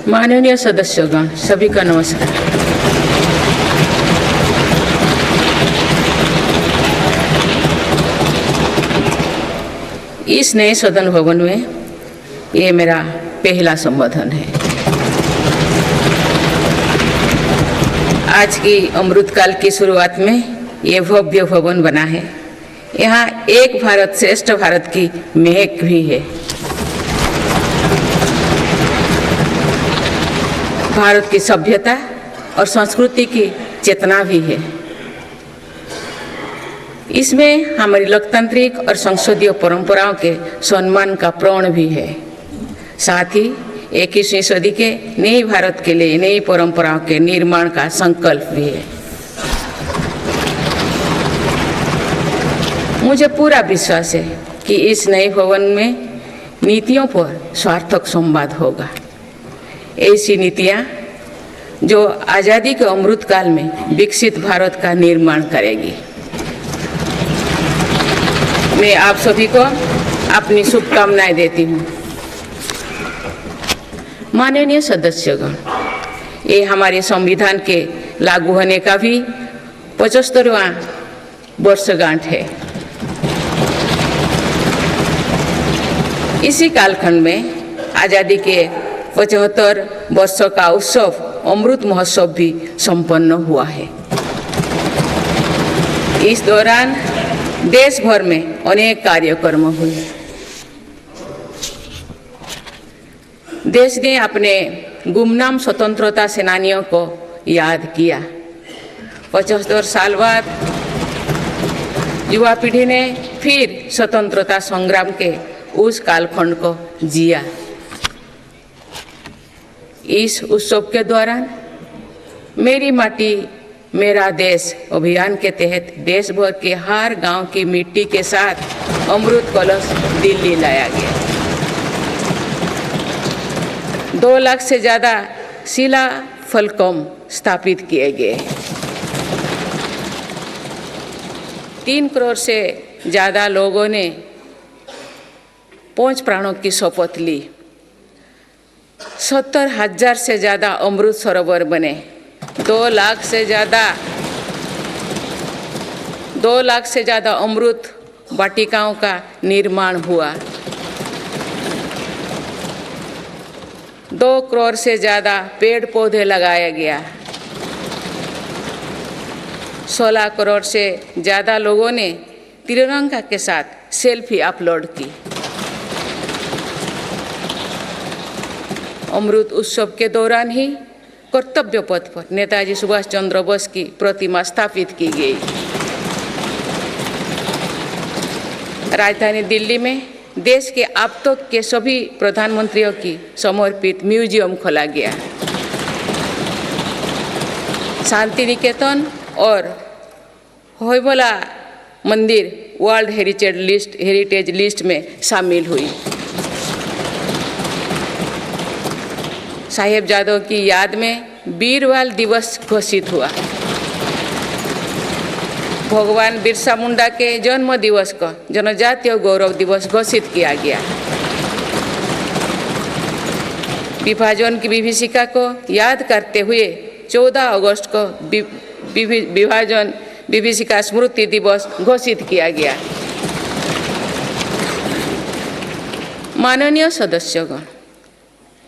माननीय सदस्यगण, सभी का नमस्कार। इस नए सदन भवन में ये मेरा पहला संबोधन है। आज की अमृतकाल की शुरुआत में ये भव्य भवन बना है। यहाँ एक भारत श्रेष्ठ भारत की महक भी है। भारत की सभ्यता और संस्कृति की चेतना भी है। इसमें हमारी लोकतांत्रिक और संसदीय परंपराओं के सम्मान का प्रण भी है। साथ ही 21वीं सदी के नए भारत के लिए नई परंपराओं के निर्माण का संकल्प भी है। मुझे पूरा विश्वास है कि इस नए भवन में नीतियों पर सार्थक संवाद होगा। ऐसी नीतियां जो आज़ादी के अमृतकाल में विकसित भारत का निर्माण करेगी। मैं आप सभी को अपनी शुभकामनाएं देती हूँ। माननीय सदस्यगण, ये हमारे संविधान के लागू होने का भी 75वां वर्षगांठ है। इसी कालखंड में आज़ादी के 75 वर्षों का उत्सव अमृत महोत्सव भी संपन्न हुआ है। इस दौरान देश भर में अनेक कार्यक्रम हुए। देश ने अपने गुमनाम स्वतंत्रता सेनानियों को याद किया। 75 साल बाद युवा पीढ़ी ने फिर स्वतंत्रता संग्राम के उस कालखंड को जिया। इस उत्सव के दौरान मेरी माटी मेरा देश अभियान के तहत देश भर के हर गांव की मिट्टी के साथ अमृत कलश दिल्ली लाया गया। 2 लाख से ज़्यादा शिला फलकों स्थापित किए गए। 3 करोड़ से ज़्यादा लोगों ने 5 प्राणों की शपथ ली। 70,000 से ज़्यादा अमृत सरोवर बने। 2 लाख से ज़्यादा अमृत वाटिकाओं का निर्माण हुआ। 2 करोड़ से ज़्यादा पेड़ पौधे लगाया गया। 16 करोड़ से ज़्यादा लोगों ने तिरंगा के साथ सेल्फी अपलोड की। अमृत उत्सव के दौरान ही कर्तव्य पथ पर नेताजी सुभाष चंद्र बोस की प्रतिमा स्थापित की गई। राजधानी दिल्ली में देश के अब तक के सभी प्रधानमंत्रियों की समर्पित म्यूजियम खोला गया। शांति निकेतन और होयबला मंदिर वर्ल्ड हेरिटेज लिस्ट में शामिल हुई। साहिबजादों की याद में वीरवाल दिवस घोषित हुआ। भगवान बिरसा मुंडा के जन्म दिवस को जनजातीय गौरव दिवस घोषित किया गया। विभाजन की विभीषिका को याद करते हुए 14 अगस्त को विभाजन विभीषिका स्मृति दिवस घोषित किया गया। माननीय सदस्यगण,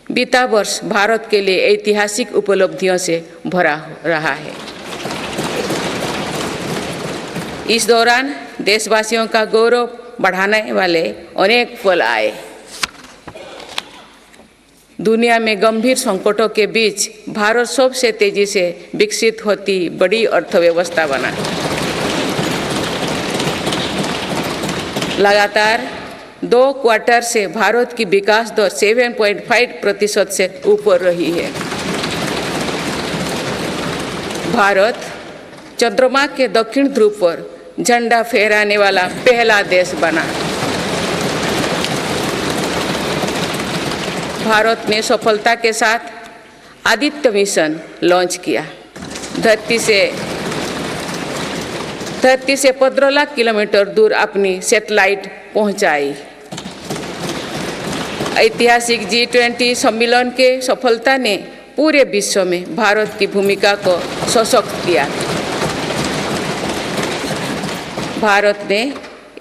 बीता वर्ष भारत के लिए ऐतिहासिक उपलब्धियों से भरा रहा है। इस दौरान देशवासियों का गौरव बढ़ाने वाले अनेक पल आए। दुनिया में गंभीर संकटों के बीच भारत सबसे तेजी से विकसित होती बड़ी अर्थव्यवस्था बना। लगातार 2 क्वार्टर से भारत की विकास दर 7.5% से ऊपर रही है। भारत चंद्रमा के दक्षिण ध्रुव पर झंडा फहराने वाला पहला देश बना। भारत ने सफलता के साथ आदित्य मिशन लॉन्च किया। धरती से 15 लाख किलोमीटर दूर अपनी सैटेलाइट पहुंचाई। ऐतिहासिक G20 सम्मेलन के सफलता ने पूरे विश्व में भारत की भूमिका को सशक्त किया। भारत ने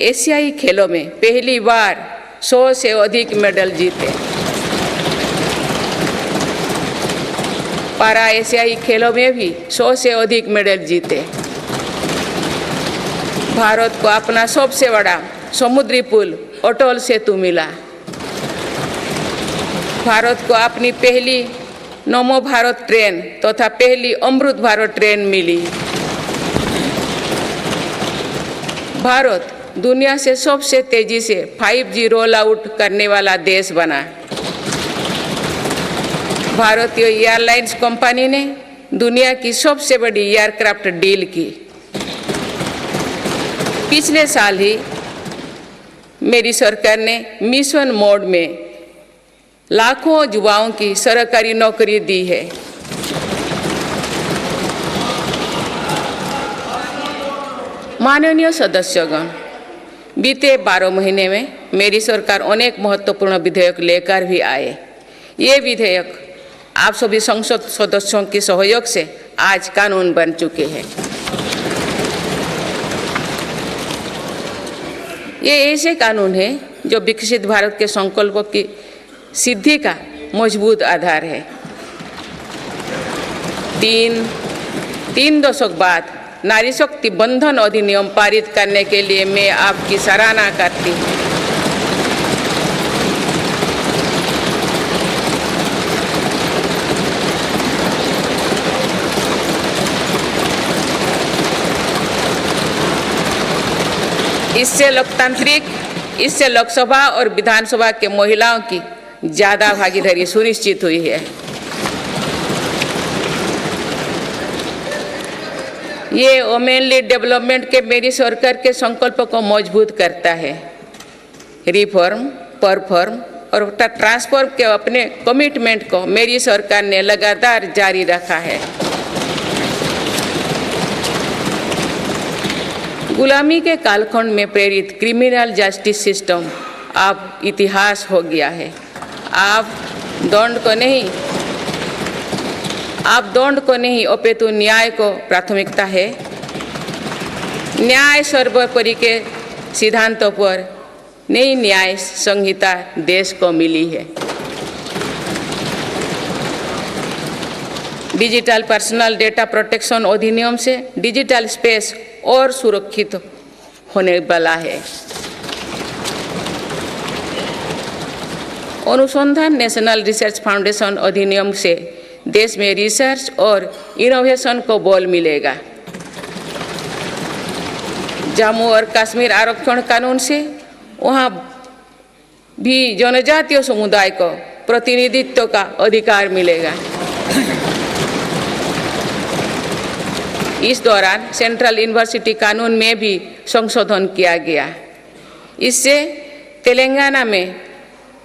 एशियाई खेलों में पहली बार 100 से अधिक मेडल जीते। पारा एशियाई खेलों में भी 100 से अधिक मेडल जीते। भारत को अपना सबसे बड़ा समुद्री पुल अटल सेतु मिला। भारत को अपनी पहली नमो भारत ट्रेन तथा पहली अमृत भारत ट्रेन मिली। भारत दुनिया से सबसे तेजी से 5G रोल आउट करने वाला देश बना। भारतीय एयरलाइंस कंपनी ने दुनिया की सबसे बड़ी एयरक्राफ्ट डील की। पिछले साल ही मेरी सरकार ने मिशन मोड में लाखों युवाओं की सरकारी नौकरी दी है। माननीय सदस्यगण, बीते 12 महीने में मेरी सरकार अनेक महत्वपूर्ण विधेयक लेकर भी आए। ये विधेयक आप सभी संसद सदस्यों के सहयोग से आज कानून बन चुके हैं। ये ऐसे कानून हैं जो विकसित भारत के संकल्पों की सिद्धि का मजबूत आधार है। तीन दशक बाद नारी शक्ति बंधन अधिनियम पारित करने के लिए मैं आपकी सराहना करती हूँ। इससे लोकसभा और विधानसभा के महिलाओं की ज्यादा भागीदारी सुनिश्चित हुई है। ये वुमेनली डेवलपमेंट के मेरी सरकार के संकल्प को मजबूत करता है। रिफॉर्म, परफॉर्म और ट्रांसफॉर्म के अपने कमिटमेंट को मेरी सरकार ने लगातार जारी रखा है। गुलामी के कालखंड में प्रेरित क्रिमिनल जस्टिस सिस्टम अब इतिहास हो गया है। आप दंड को नहीं अपितु न्याय को प्राथमिकता है। न्याय सर्वोपरि के सिद्धांतों पर नई न्याय संहिता देश को मिली है। डिजिटल पर्सनल डेटा प्रोटेक्शन अधिनियम से डिजिटल स्पेस और सुरक्षित होने वाला है। अनुसंधान नेशनल रिसर्च फाउंडेशन अधिनियम से देश में रिसर्च और इनोवेशन को बल मिलेगा। जम्मू और कश्मीर आरक्षण कानून से वहाँ भी जनजातीय समुदाय को प्रतिनिधित्व का अधिकार मिलेगा। इस दौरान सेंट्रल यूनिवर्सिटी कानून में भी संशोधन किया गया। इससे तेलंगाना में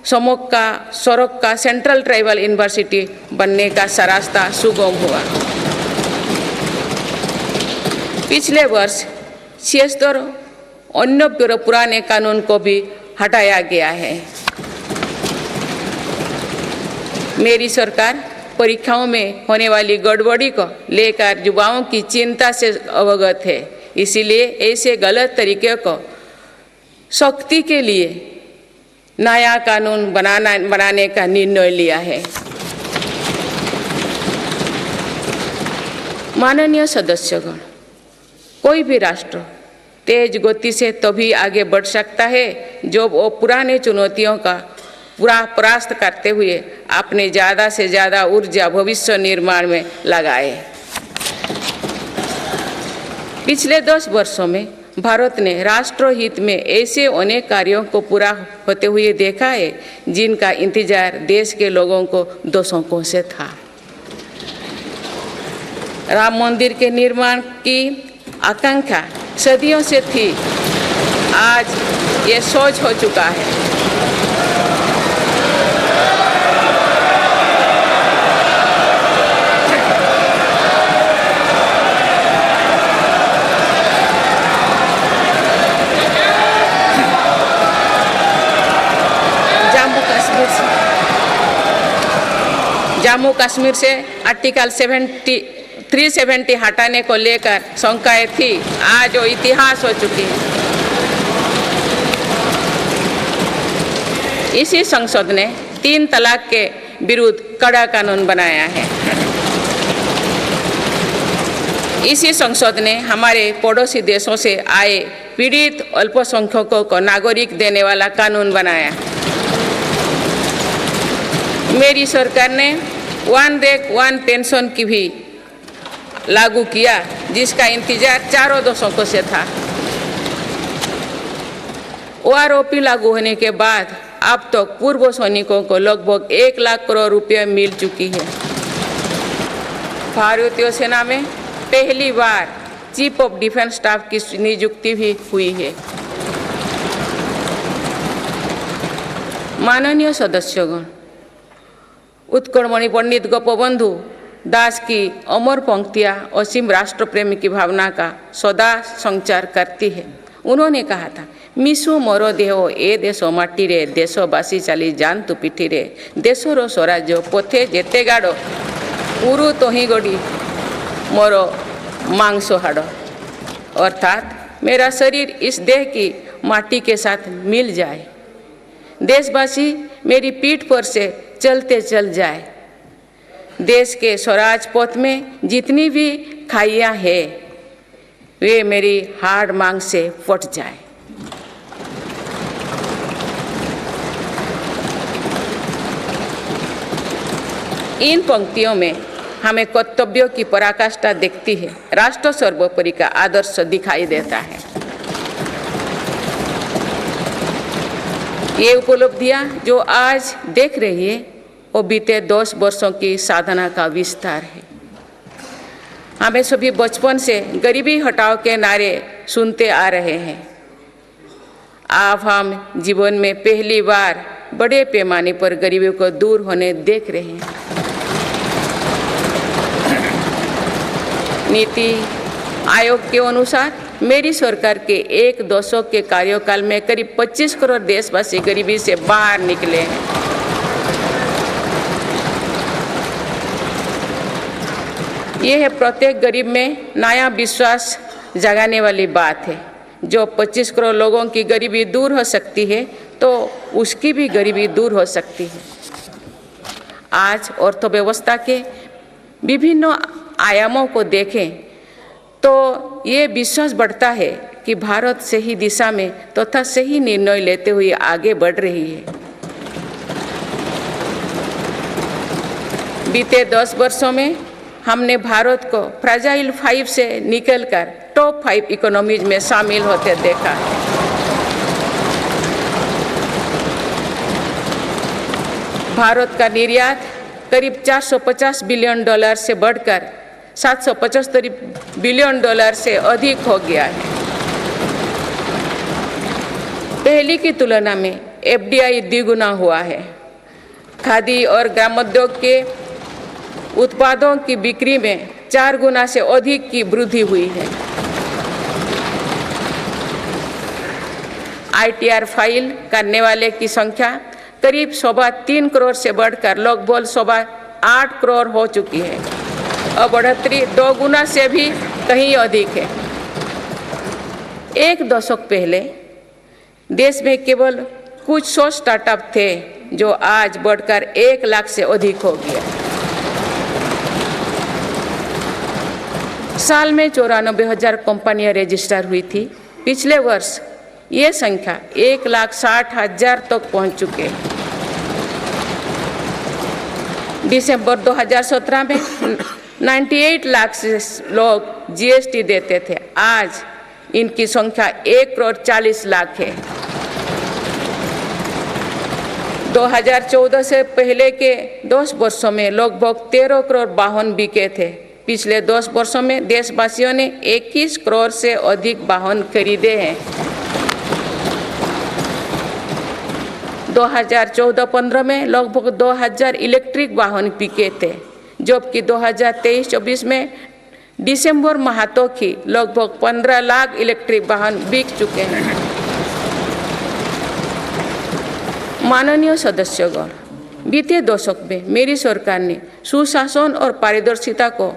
सरोक का सेंट्रल ट्राइबल यूनिवर्सिटी बनने का रास्ता सुगम हुआ। पिछले वर्ष 76 अन्य पुराने कानून को भी हटाया गया है। मेरी सरकार परीक्षाओं में होने वाली गड़बड़ी को लेकर युवाओं की चिंता से अवगत है। इसीलिए ऐसे गलत तरीके को सख्ती के लिए नया कानून बनाने का निर्णय लिया है। माननीय सदस्यगण, कोई भी राष्ट्र तेज गति से तभी आगे बढ़ सकता है जब वो पुराने चुनौतियों का परास्त करते हुए अपने ज़्यादा से ज़्यादा ऊर्जा भविष्य निर्माण में लगाए। पिछले 10 वर्षों में भारत ने राष्ट्रहित में ऐसे अनेक कार्यों को पूरा होते हुए देखा है जिनका इंतजार देश के लोगों को दशकों से था। राम मंदिर के निर्माण की आकांक्षा सदियों से थी, आज ये सोच हो चुका है। जम्मू कश्मीर जम्मू कश्मीर से आर्टिकल 370 हटाने को लेकर शंकाएं थी, आज वो इतिहास हो चुकी है। इसी संसद ने 3 तलाक के विरुद्ध कड़ा कानून बनाया है। इसी संसद ने हमारे पड़ोसी देशों से आए पीड़ित अल्पसंख्यकों को नागरिक देने वाला कानून बनाया। मेरी सरकार ने वन रैंक वन पेंशन की भी लागू किया, जिसका इंतजार 4 दशकों से था। OROP लागू होने के बाद अब तक पूर्व सैनिकों को लगभग 1 लाख करोड़ रुपए मिल चुकी है। भारतीय सेना में पहली बार चीफ ऑफ डिफेंस स्टाफ की नियुक्ति भी हुई है। माननीय सदस्यगण, उत्कलमणि पंडित गोपबंधु दास की अमर पंक्तियां असीम राष्ट्र प्रेम की भावना का सदा संचार करती है। उन्होंने कहा था, मिशु मोर देह ए देश माटी रे, देशवासी चली जातु पिठी रे, देशर स्वराज्य पथे जेते गाड़, उरु तोही गड़ी मोर मांस हाड़। अर्थात मेरा शरीर इस देह की माटी के साथ मिल जाए, देशवासी मेरी पीठ पर से चलते चल जाए, देश के स्वराज पथ में जितनी भी खाइयाँ हैं वे मेरी हाड़ मांग से फट जाए। इन पंक्तियों में हमें कर्तव्यों की पराकाष्ठा दिखती है, राष्ट्र सर्वोपरि का आदर्श दिखाई देता है। ये उपलब्धियां जो आज देख रही है वो बीते 10 वर्षों की साधना का विस्तार है। हमें सभी बचपन से गरीबी हटाओ के नारे सुनते आ रहे हैं। अब हम जीवन में पहली बार बड़े पैमाने पर गरीबी को दूर होने देख रहे हैं। नीति आयोग के अनुसार मेरी सरकार के 1 दशक के कार्यकाल में करीब 25 करोड़ देशवासी गरीबी से बाहर निकले हैं। यह है प्रत्येक गरीब में नया विश्वास जगाने वाली बात है। जो 25 करोड़ लोगों की गरीबी दूर हो सकती है तो उसकी भी गरीबी दूर हो सकती है। आज अर्थव्यवस्था के विभिन्न आयामों को देखें तो ये विश्वास बढ़ता है कि भारत सही दिशा में तथा सही निर्णय लेते हुए आगे बढ़ रही है। बीते 10 वर्षों में हमने भारत को फ्रेजाइल 5 से निकलकर टॉप 5 इकोनॉमीज में शामिल होते देखा है। भारत का निर्यात करीब $450 बिलियन से बढ़कर $775 बिलियन से अधिक हो गया है। पहले की तुलना में FDI द्विगुना हुआ है। खादी और ग्रामोद्योग के उत्पादों की बिक्री में 4 गुना से अधिक की वृद्धि हुई है। ITR फाइल करने वाले की संख्या करीब 3.25 करोड़ से बढ़कर लगभग 8.25 करोड़ हो चुकी है और बढ़ोतरी 2 गुना से भी कहीं अधिक है। 1 दशक पहले देश में केवल कुछ 100 स्टार्टअप थे जो आज बढ़कर 1 लाख से अधिक हो गया। साल में 94,000 कंपनियां रजिस्टर हुई थी। पिछले वर्ष ये संख्या 1,60,000 तक पहुंच चुके हैं। दिसंबर 2017 में 98 लाख से लोग GST देते थे, आज इनकी संख्या 1,40,00,000 है। 2014 से पहले के 10 वर्षों में लगभग 13 करोड़ वाहन बिके थे। पिछले 10 वर्षों में देशवासियों ने 21 करोड़ से अधिक वाहन खरीदे हैं। 2014-15 में लगभग 2,000 इलेक्ट्रिक वाहन बिके थे, जबकि 2023-24 में दिसंबर माह तक ही लगभग 15 लाख इलेक्ट्रिक वाहन बिक चुके हैं। माननीय सदस्यगण, बीते दशक में मेरी सरकार ने सुशासन और पारदर्शिता को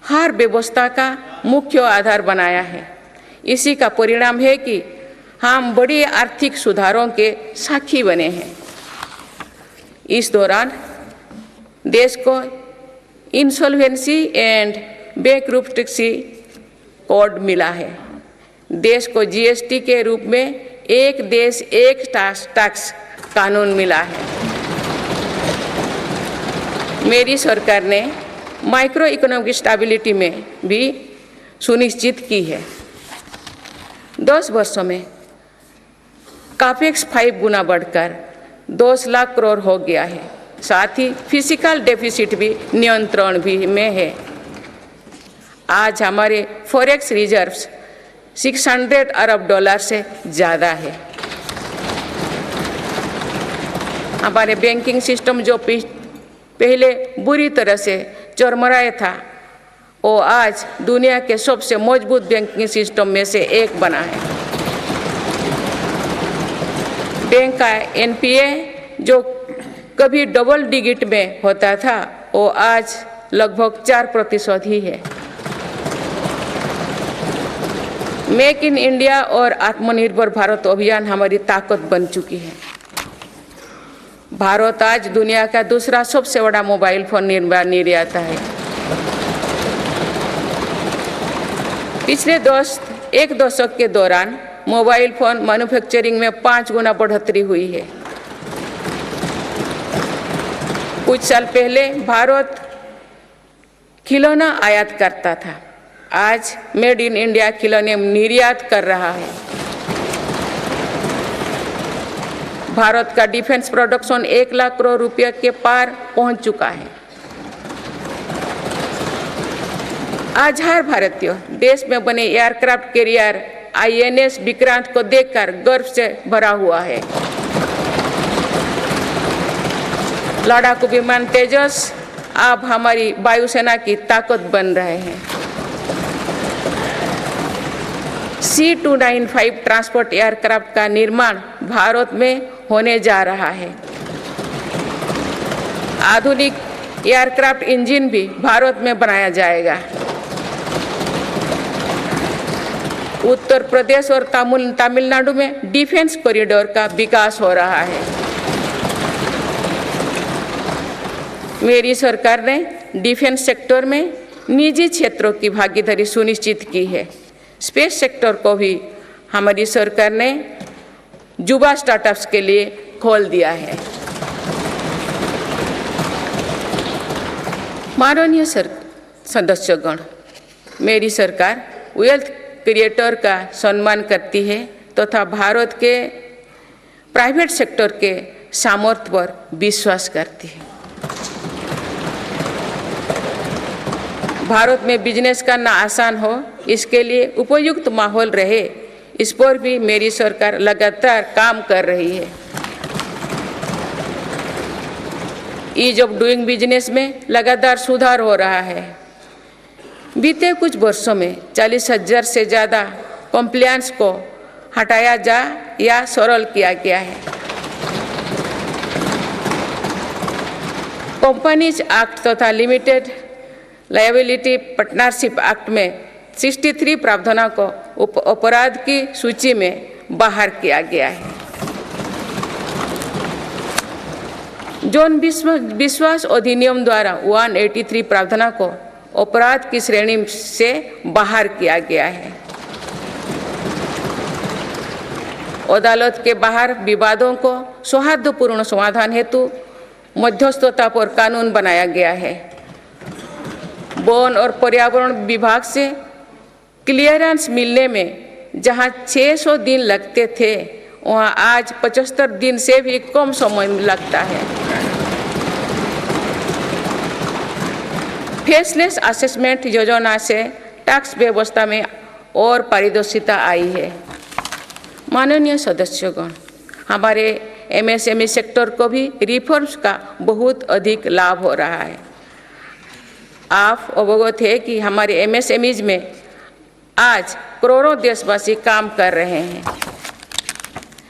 हर व्यवस्था का मुख्य आधार बनाया है। इसी का परिणाम है कि हम बड़े आर्थिक सुधारों के साक्षी बने हैं। इस दौरान देश को इंसॉल्वेंसी एंड बैंकरप्सी कोड मिला है। देश को जीएसटी के रूप में एक देश एक टैक्स कानून मिला है। मेरी सरकार ने माइक्रो इकोनॉमिक स्टेबिलिटी में भी सुनिश्चित की है। 10 वर्षों में कैपेक्स 5 गुना बढ़कर 10 लाख करोड़ हो गया है। साथ ही फिजिकल डेफिसिट भी नियंत्रण भी में है। आज हमारे फॉरेक्स रिजर्व्स 600 अरब डॉलर से ज़्यादा है। हमारे बैंकिंग सिस्टम जो पहले बुरी तरह से चरमराया था, वो आज दुनिया के सबसे मजबूत बैंकिंग सिस्टम में से एक बना है। बैंक का एनपीए जो कभी डबल डिजिट में होता था, वो आज लगभग 4% ही है। मेक इन इंडिया और आत्मनिर्भर भारत अभियान हमारी ताकत बन चुकी है। भारत आज दुनिया का दूसरा सबसे बड़ा मोबाइल फोन निर्माता है। पिछले एक दशक के दौरान मोबाइल फोन मैन्युफैक्चरिंग में 5 गुना बढ़ोतरी हुई है। कुछ साल पहले भारत खिलौना आयात करता था, आज मेड इन इंडिया खिलौने निर्यात कर रहा है। भारत का डिफेंस प्रोडक्शन 1 लाख करोड़ रुपये के पार पहुंच चुका है। आज हर भारतीय देश में बने एयरक्राफ्ट कैरियर आईएनएस विक्रांत को देखकर गर्व से भरा हुआ है। लड़ाकू विमान तेजस अब हमारी वायुसेना की ताकत बन रहे हैं। C295 ट्रांसपोर्ट एयरक्राफ्ट का निर्माण भारत में होने जा रहा है। आधुनिक एयरक्राफ्ट इंजन भी भारत में बनाया जाएगा। उत्तर प्रदेश और तमिलनाडु में डिफेंस कॉरिडोर का विकास हो रहा है। मेरी सरकार ने डिफेंस सेक्टर में निजी क्षेत्रों की भागीदारी सुनिश्चित की है। स्पेस सेक्टर को भी हमारी सरकार ने युवा स्टार्टअप्स के लिए खोल दिया है। माननीय सदस्यगण, मेरी सरकार वेल्थ क्रिएटर का सम्मान करती है तथा भारत के प्राइवेट सेक्टर के सामर्थ्य पर विश्वास करती है। भारत में बिजनेस करना आसान हो, इसके लिए उपयुक्त माहौल रहे, इस पर भी मेरी सरकार लगातार काम कर रही है। ईज ऑफ डूइंग बिजनेस में लगातार सुधार हो रहा है। बीते कुछ वर्षों में 40,000 से ज़्यादा कंप्लायंस को हटाया जा या सरल किया गया है। कंपनीज एक्ट तथा लिमिटेड लायबिलिटी पार्टनरशिप एक्ट में 63 प्रावधानों को अपराध की सूची में बाहर किया गया है। जौन विश्वास अधिनियम द्वारा 183 प्रावधानों को अपराध की श्रेणी से बाहर किया गया है। अदालत के बाहर विवादों को सौहार्दपूर्ण समाधान हेतु मध्यस्थता पर कानून बनाया गया है। वन और पर्यावरण विभाग से क्लियरेंस मिलने में जहां 600 दिन लगते थे, वहां आज 75 दिन से भी कम समय लगता है। फेसलेस असेसमेंट योजना से टैक्स व्यवस्था में और पारदर्शिता आई है। माननीय सदस्यगण, हमारे एमएसएमई सेक्टर को भी रिफॉर्म्स का बहुत अधिक लाभ हो रहा है। आप अवगत है कि हमारे एमएसएमईज में आज करोड़ों देशवासी काम कर रहे हैं।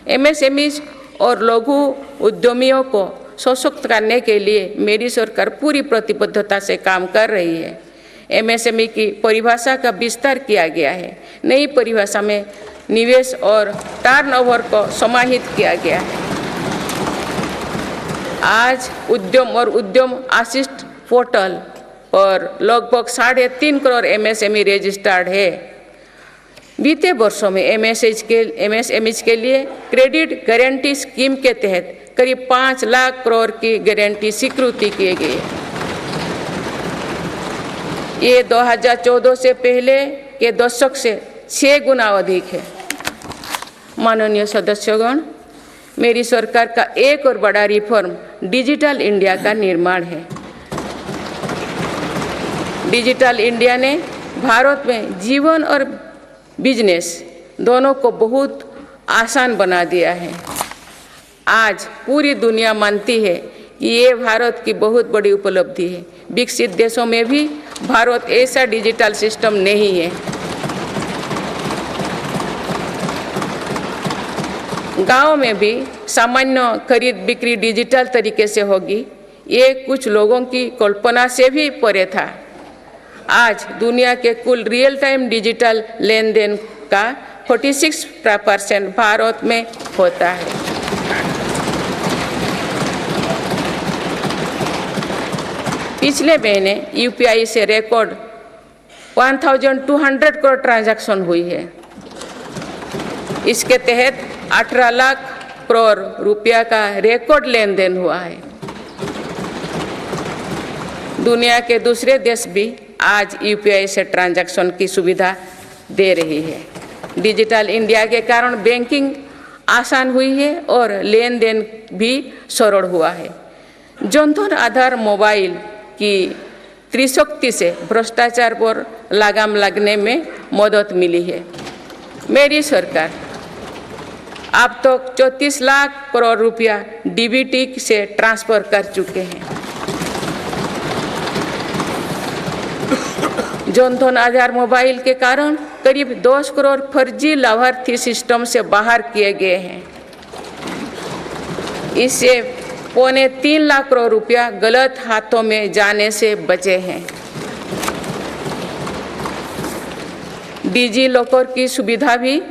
एमएसएमईज और लघु उद्यमियों को सशक्त करने के लिए मेरी सरकार पूरी प्रतिबद्धता से काम कर रही है। एमएसएमई की परिभाषा का विस्तार किया गया है। नई परिभाषा में निवेश और टर्नओवर को समाहित किया गया है। आज उद्यम और उद्यम असिस्ट पोर्टल पर लगभग 3.5 करोड़ एमएसएमई रजिस्टर्ड है। बीते वर्षों में एमएसएमई के लिए क्रेडिट गारंटी स्कीम के तहत करीब 5 लाख करोड़ की गारंटी स्वीकृति किए गए। ये 2014 से पहले के दशक से 6 गुना अधिक है। माननीय सदस्यगण, मेरी सरकार का एक और बड़ा रिफॉर्म डिजिटल इंडिया का निर्माण है। डिजिटल इंडिया ने भारत में जीवन और बिजनेस दोनों को बहुत आसान बना दिया है। आज पूरी दुनिया मानती है कि ये भारत की बहुत बड़ी उपलब्धि है। विकसित देशों में भी भारत ऐसा डिजिटल सिस्टम नहीं है। गांव में भी सामान्य खरीद बिक्री डिजिटल तरीके से होगी, ये कुछ लोगों की कल्पना से भी परे था। आज दुनिया के कुल रियल टाइम डिजिटल लेन देन का 46% भारत में होता है। पिछले महीने यूपीआई से रिकॉर्ड 1200 करोड़ ट्रांजैक्शन हुई है। इसके तहत 18 लाख करोड़ रुपया का रिकॉर्ड लेन देन हुआ है। दुनिया के दूसरे देश भी आज यूपीआई से ट्रांजैक्शन की सुविधा दे रही है। डिजिटल इंडिया के कारण बैंकिंग आसान हुई है और लेन देन भी सरल हुआ है। जनधन आधार मोबाइल की त्रिशक्ति से भ्रष्टाचार पर लगाम लगने में मदद मिली है। मेरी सरकार अब तक 34 लाख करोड़ रुपया डीबीटी से ट्रांसफर कर चुके हैं। जनधन आधार मोबाइल के कारण करीब 10 करोड़ फर्जी लाभार्थी सिस्टम से बाहर किए गए हैं। इससे 3.25 लाख करोड़ रुपया गलत हाथों में जाने से बचे हैं। डिजी लॉकर की सुविधा भी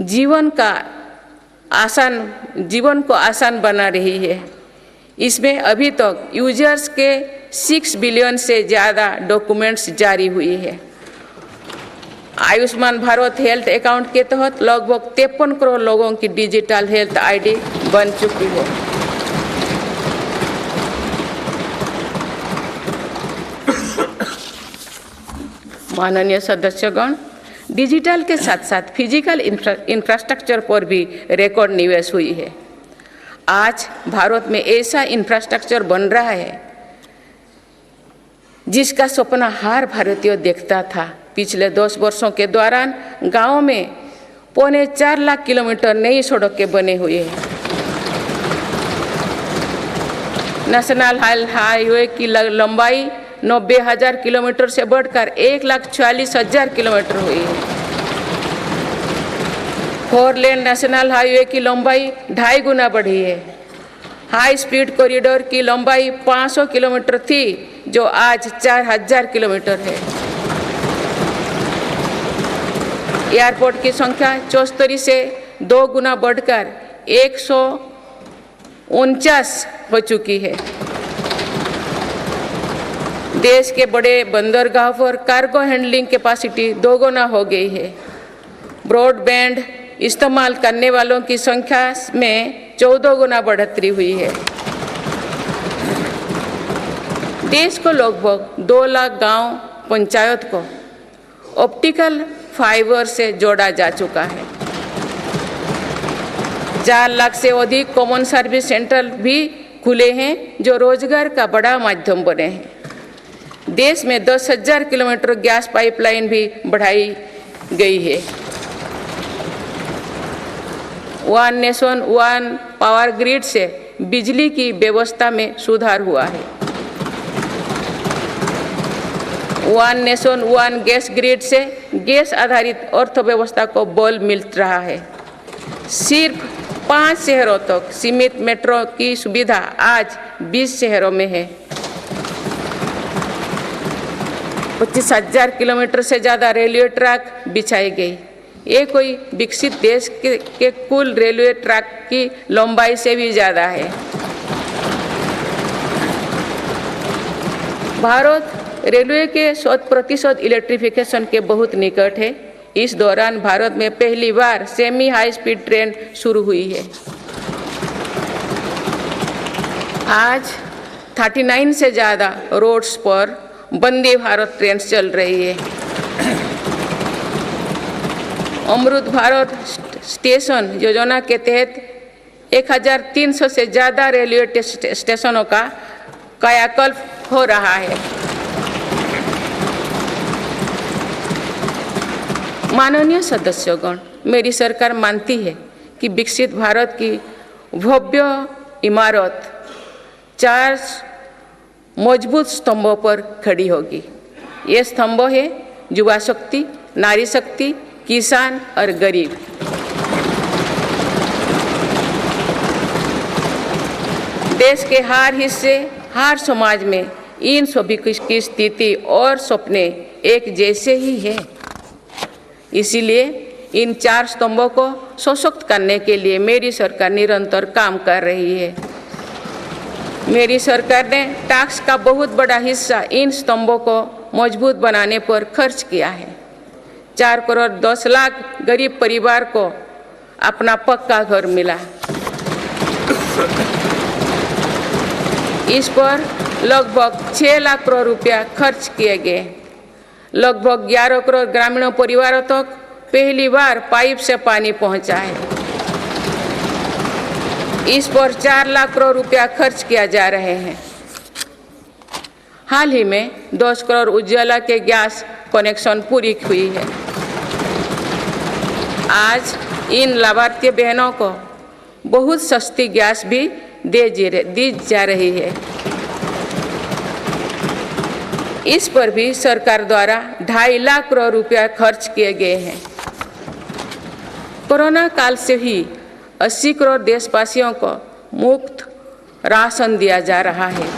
जीवन को आसान बना रही है। इसमें अभी तक यूजर्स के 6 बिलियन से ज़्यादा डॉक्यूमेंट्स जारी हुई है। आयुष्मान भारत हेल्थ अकाउंट के तहत लगभग 53 करोड़ लोगों की डिजिटल हेल्थ आईडी बन चुकी है। माननीय सदस्यगण, डिजिटल के साथ साथ फिजिकल इंफ्रास्ट्रक्चर पर भी रिकॉर्ड निवेश हुई है। आज भारत में ऐसा इंफ्रास्ट्रक्चर बन रहा है जिसका सपना हर भारतीय देखता था। पिछले 10 वर्षों के दौरान गांवों में 4.25 लाख किलोमीटर नई सड़कें बने हुए हैं। नेशनल हाईवे की लंबाई 90,000 किलोमीटर से बढ़कर 1,40,000 किलोमीटर हुई है। 4 लेन नेशनल हाईवे की लंबाई 2.5 गुना बढ़ी है। हाई स्पीड कॉरिडोर की लंबाई 500 किलोमीटर थी, जो आज 4,000 किलोमीटर है। एयरपोर्ट की संख्या 74 से 2 गुना बढ़कर 149 हो चुकी है। देश के बड़े बंदरगाह पर कार्गो हैंडलिंग कैपेसिटी 2 गुना हो गई है। ब्रॉडबैंड इस्तेमाल करने वालों की संख्या में 14 गुना बढ़ोतरी हुई है। देश को लगभग 2 लाख गांव पंचायत को ऑप्टिकल फाइबर से जोड़ा जा चुका है। 4 लाख से अधिक कॉमन सर्विस सेंटर भी खुले हैं, जो रोजगार का बड़ा माध्यम बने हैं। देश में 10,000 किलोमीटर गैस पाइपलाइन भी बढ़ाई गई है। One nation one power grid से बिजली की व्यवस्था में सुधार हुआ है। One nation one gas grid से गैस आधारित अर्थव्यवस्था को बल मिल रहा है। सिर्फ 5 शहरों तक सीमित मेट्रो की सुविधा आज 20 शहरों में है। 25,000 किलोमीटर से ज़्यादा रेलवे ट्रैक बिछाई गई। ये कोई विकसित देश के कुल रेलवे ट्रैक की लंबाई से भी ज़्यादा है। भारत रेलवे के 100% इलेक्ट्रिफिकेशन के बहुत निकट है। इस दौरान भारत में पहली बार सेमी हाई स्पीड ट्रेन शुरू हुई है। आज 39 से ज़्यादा रोड्स पर वंदे भारत ट्रेन चल रही है। अमृत भारत स्टेशन योजना के तहत 1300 से ज़्यादा रेलवे स्टेशनों का कायाकल्प हो रहा है। माननीय सदस्यगण, मेरी सरकार मानती है कि विकसित भारत की भव्य इमारत 4 मजबूत स्तंभों पर खड़ी होगी। ये स्तंभ है युवा शक्ति, नारी शक्ति, किसान और गरीब। देश के हर हिस्से, हर समाज में इन सभी की स्थिति और सपने एक जैसे ही है। इसीलिए इन 4 स्तंभों को सशक्त करने के लिए मेरी सरकार निरंतर काम कर रही है। मेरी सरकार ने टैक्स का बहुत बड़ा हिस्सा इन स्तंभों को मजबूत बनाने पर खर्च किया है। 4 करोड़ 10 लाख गरीब परिवार को अपना पक्का घर मिला। इस पर लगभग 6 लाख करोड़ रुपया खर्च किए गए। लगभग 11 करोड़ ग्रामीण परिवारों तक पहली बार पाइप से पानी पहुंचा है। इस पर 4 लाख करोड़ रुपया खर्च किया जा रहे हैं। हाल ही में 10 करोड़ उज्ज्वला के गैस कनेक्शन पूरी हुई है। आज इन लाभार्थी बहनों को बहुत सस्ती गैस भी दी जा रही है। इस पर भी सरकार द्वारा 2.5 लाख करोड़ रुपया खर्च किए गए हैं। कोरोना काल से ही 80 करोड़ देशवासियों को मुफ्त राशन दिया जा रहा है।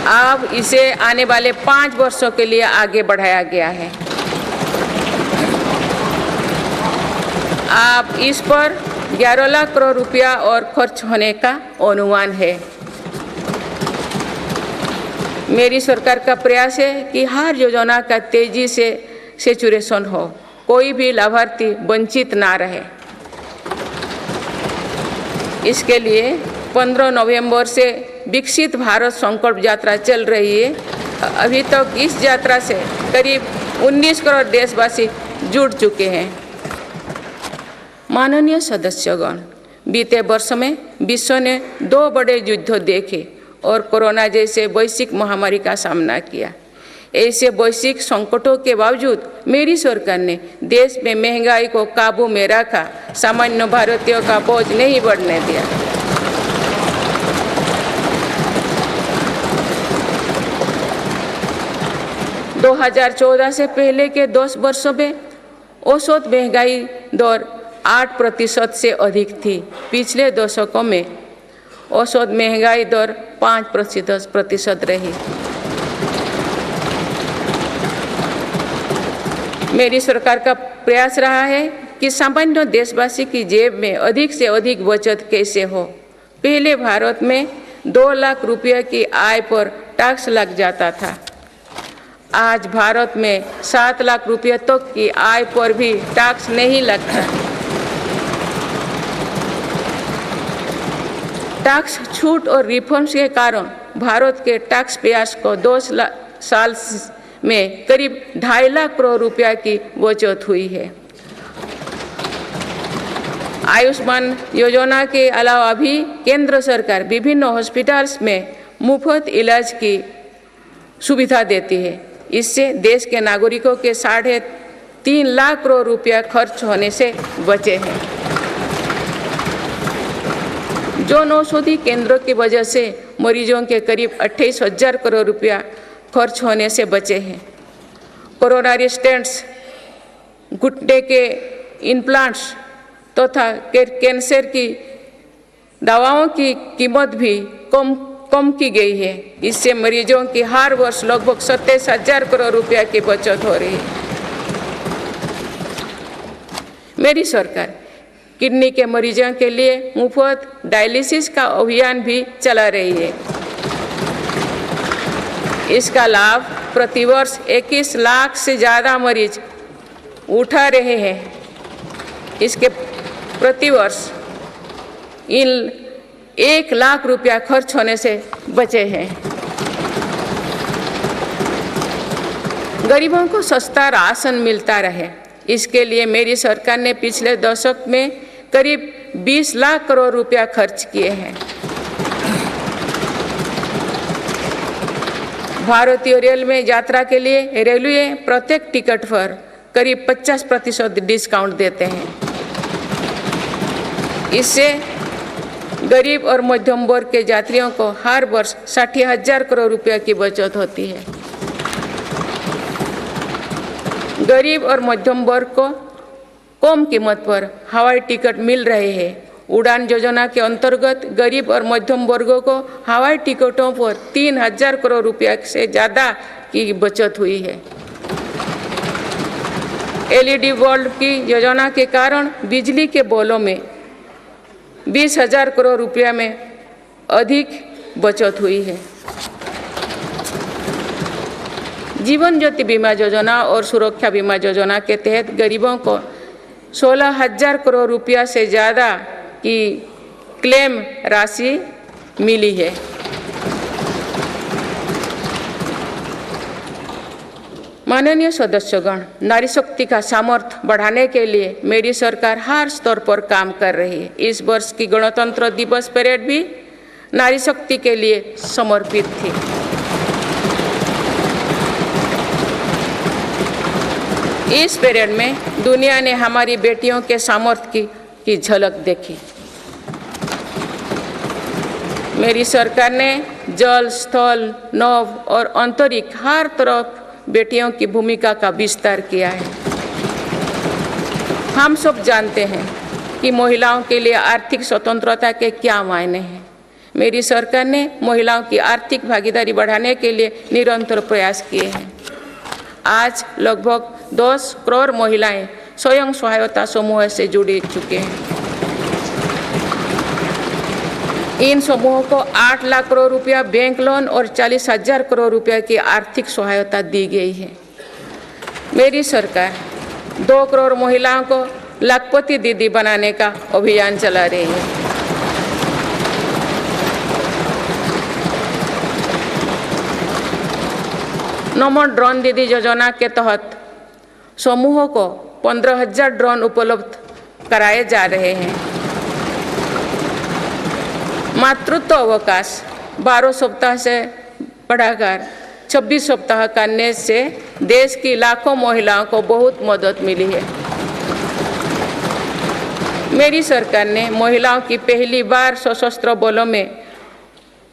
अब इसे आने वाले 5 वर्षों के लिए आगे बढ़ाया गया है। अब इस पर 11 लाख करोड़ रुपया और खर्च होने का अनुमान है। मेरी सरकार का प्रयास है कि हर योजना का तेजी से सैचुरेशन हो, कोई भी लाभार्थी वंचित ना रहे। इसके लिए 15 नवंबर से विकसित भारत संकल्प यात्रा चल रही है। अभी तक इस यात्रा से करीब 19 करोड़ देशवासी जुड़ चुके हैं। माननीय सदस्यगण, बीते वर्ष में विश्व ने 2 बड़े युद्ध देखे और कोरोना जैसे वैश्विक महामारी का सामना किया। ऐसे वैश्विक संकटों के बावजूद मेरी सरकार ने देश में महंगाई को काबू में रखा, सामान्य भारतीयों का बोझ नहीं बढ़ने दिया। दो 2014 से पहले के 10 वर्षों में औसत महंगाई दर 8% से अधिक थी। पिछले दशकों में औसत महंगाई दर 5% रही। मेरी सरकार का प्रयास रहा है कि सामान्य देशवासी की जेब में अधिक से अधिक बचत कैसे हो। पहले भारत में 2 लाख रुपये की आय पर टैक्स लग जाता था। आज भारत में 7 लाख रुपये तक की आय पर भी टैक्स नहीं लगता। टैक्स छूट और रिफॉर्म्स के कारण भारत के टैक्स पेयर्स को 2 साल में करीब 2.5 लाख करोड़ रुपया की बचत हुई है। आयुष्मान योजना के अलावा भी केंद्र सरकार विभिन्न हॉस्पिटल्स में मुफ्त इलाज की सुविधा देती है। इससे देश के नागरिकों के 3.5 लाख करोड़ रुपया खर्च होने से बचे हैं। जन औषधि केंद्रों की वजह से मरीजों के करीब 28,000 करोड़ रुपया खर्च होने से बचे हैं। कोरोनरी स्टेंट्स घुटने के इम्प्लांट्स तथा कैंसर की दवाओं की कीमत भी कम की गई है। इससे मरीजों की हर वर्ष लगभग 27,000 करोड़ रुपया की बचत हो रही है। मेरी सरकार किडनी के मरीजों के लिए मुफ्त डायलिसिस का अभियान भी चला रही है। इसका लाभ प्रतिवर्ष 21 लाख से ज़्यादा मरीज उठा रहे हैं। इसके प्रतिवर्ष इन 1 लाख रुपया खर्च होने से बचे हैं। गरीबों को सस्ता राशन मिलता रहे, इसके लिए मेरी सरकार ने पिछले दशक में करीब 20 लाख करोड़ रुपया खर्च किए हैं। भारतीय रेल में यात्रा के लिए रेलवे प्रत्येक टिकट पर करीब 50% डिस्काउंट देते हैं। इससे गरीब और मध्यम वर्ग के यात्रियों को हर वर्ष 60,000 करोड़ रुपया की बचत होती है। गरीब और मध्यम वर्ग को कम कीमत पर हवाई टिकट मिल रहे हैं। उड़ान योजना के अंतर्गत गरीब और मध्यम वर्गों को हवाई टिकटों पर 3,000 करोड़ रुपया से ज़्यादा की बचत हुई है। LED बल्ब की योजना के कारण बिजली के बिलों में 20,000 करोड़ रुपया में अधिक बचत हुई है। जीवन ज्योति बीमा योजना और सुरक्षा बीमा योजना के तहत गरीबों को 16,000 करोड़ रुपया से ज़्यादा की क्लेम राशि मिली है। माननीय सदस्यगण, नारी शक्ति का सामर्थ्य बढ़ाने के लिए मेरी सरकार हर स्तर पर काम कर रही है। इस वर्ष की गणतंत्र दिवस परेड भी नारी शक्ति के लिए समर्पित थी। इस परेड में दुनिया ने हमारी बेटियों के सामर्थ्य की झलक देखी। मेरी सरकार ने जल, स्थल, नभ और अंतरिक्ष हर तरफ बेटियों की भूमिका का विस्तार किया है। हम सब जानते हैं कि महिलाओं के लिए आर्थिक स्वतंत्रता के क्या मायने हैं। मेरी सरकार ने महिलाओं की आर्थिक भागीदारी बढ़ाने के लिए निरंतर प्रयास किए हैं। आज लगभग 10 करोड़ महिलाएं स्वयं सहायता समूह से जुड़ चुके हैं। इन समूहों को 8 लाख करोड़ रुपया बैंक लोन और 40,000 करोड़ रुपया की आर्थिक सहायता दी गई है। मेरी सरकार 2 करोड़ महिलाओं को लाखपति दीदी बनाने का अभियान चला रही है। नमो ड्रोन दीदी योजना के तहत समूहों को 15,000 ड्रोन उपलब्ध कराए जा रहे हैं। मातृत्व अवकाश 12 सप्ताह से बढ़ाकर 26 सप्ताह करने से देश की लाखों महिलाओं को बहुत मदद मिली है। मेरी सरकार ने महिलाओं की पहली बार सशस्त्र बलों में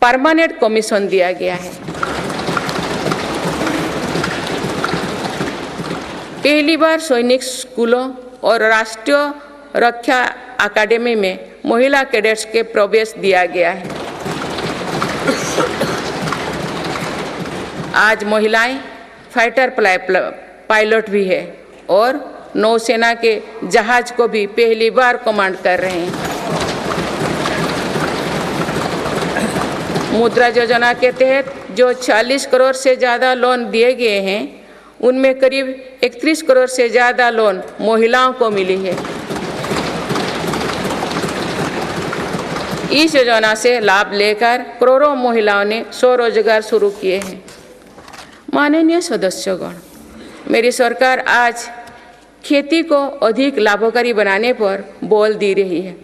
परमानेंट कमीशन दिया गया है। पहली बार सैनिक स्कूलों और राष्ट्रीय रक्षा अकादमी में महिला कैडेट्स के प्रवेश दिया गया है। आज महिलाएं फाइटर पायलट भी है और नौसेना के जहाज को भी पहली बार कमांड कर रहे हैं। मुद्रा योजना के तहत जो 40 करोड़ से ज़्यादा लोन दिए गए हैं, उनमें करीब 31 करोड़ से ज़्यादा लोन महिलाओं को मिली है। इस योजना से लाभ लेकर करोड़ों महिलाओं ने स्वरोजगार शुरू किए हैं। माननीय सदस्यगण, मेरी सरकार आज खेती को अधिक लाभकारी बनाने पर बल दे रही है।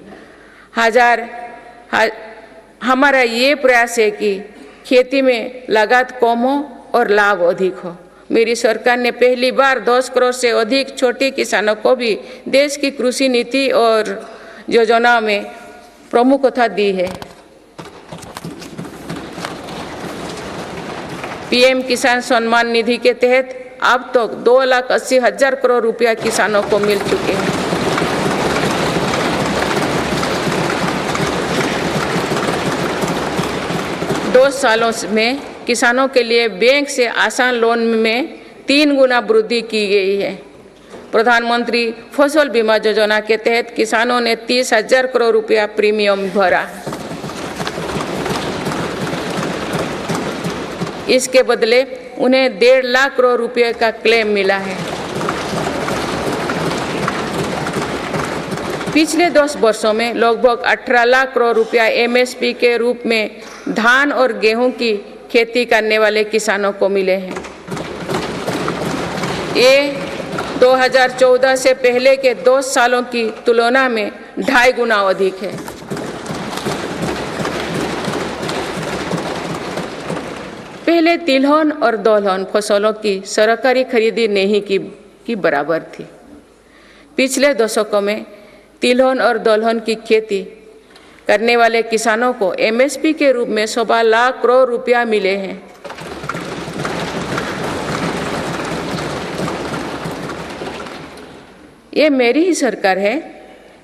हमारा ये प्रयास है कि खेती में लागत कम हो और लाभ अधिक हो। मेरी सरकार ने पहली बार 10 करोड़ से अधिक छोटे किसानों को भी देश की कृषि नीति और योजना में प्रमुखता दी है। PM किसान सम्मान निधि के तहत अब तक 2,80,000 करोड़ रुपया किसानों को मिल चुके हैं। दो सालों में किसानों के लिए बैंक से आसान लोन में 3 गुना वृद्धि की गई है। प्रधानमंत्री फसल बीमा योजना के तहत किसानों ने 30,000 करोड़ रुपया प्रीमियम भरा। इसके बदले उन्हें 1.5 लाख करोड़ रुपये का क्लेम मिला है। पिछले 10 वर्षों में लगभग 18 लाख करोड़ रुपया एमएसपी के रूप में धान और गेहूं की खेती करने वाले किसानों को मिले हैं। ये 2014 से पहले के 2 सालों की तुलना में 2.5 गुना अधिक है। पहले तिलहन और दलहन फसलों की सरकारी खरीदी नहीं की बराबर थी। पिछले दशकों में तिलहन और दलहन की खेती करने वाले किसानों को एमएसपी के रूप में 1.25 लाख करोड़ रुपया मिले हैं। ये मेरी ही सरकार है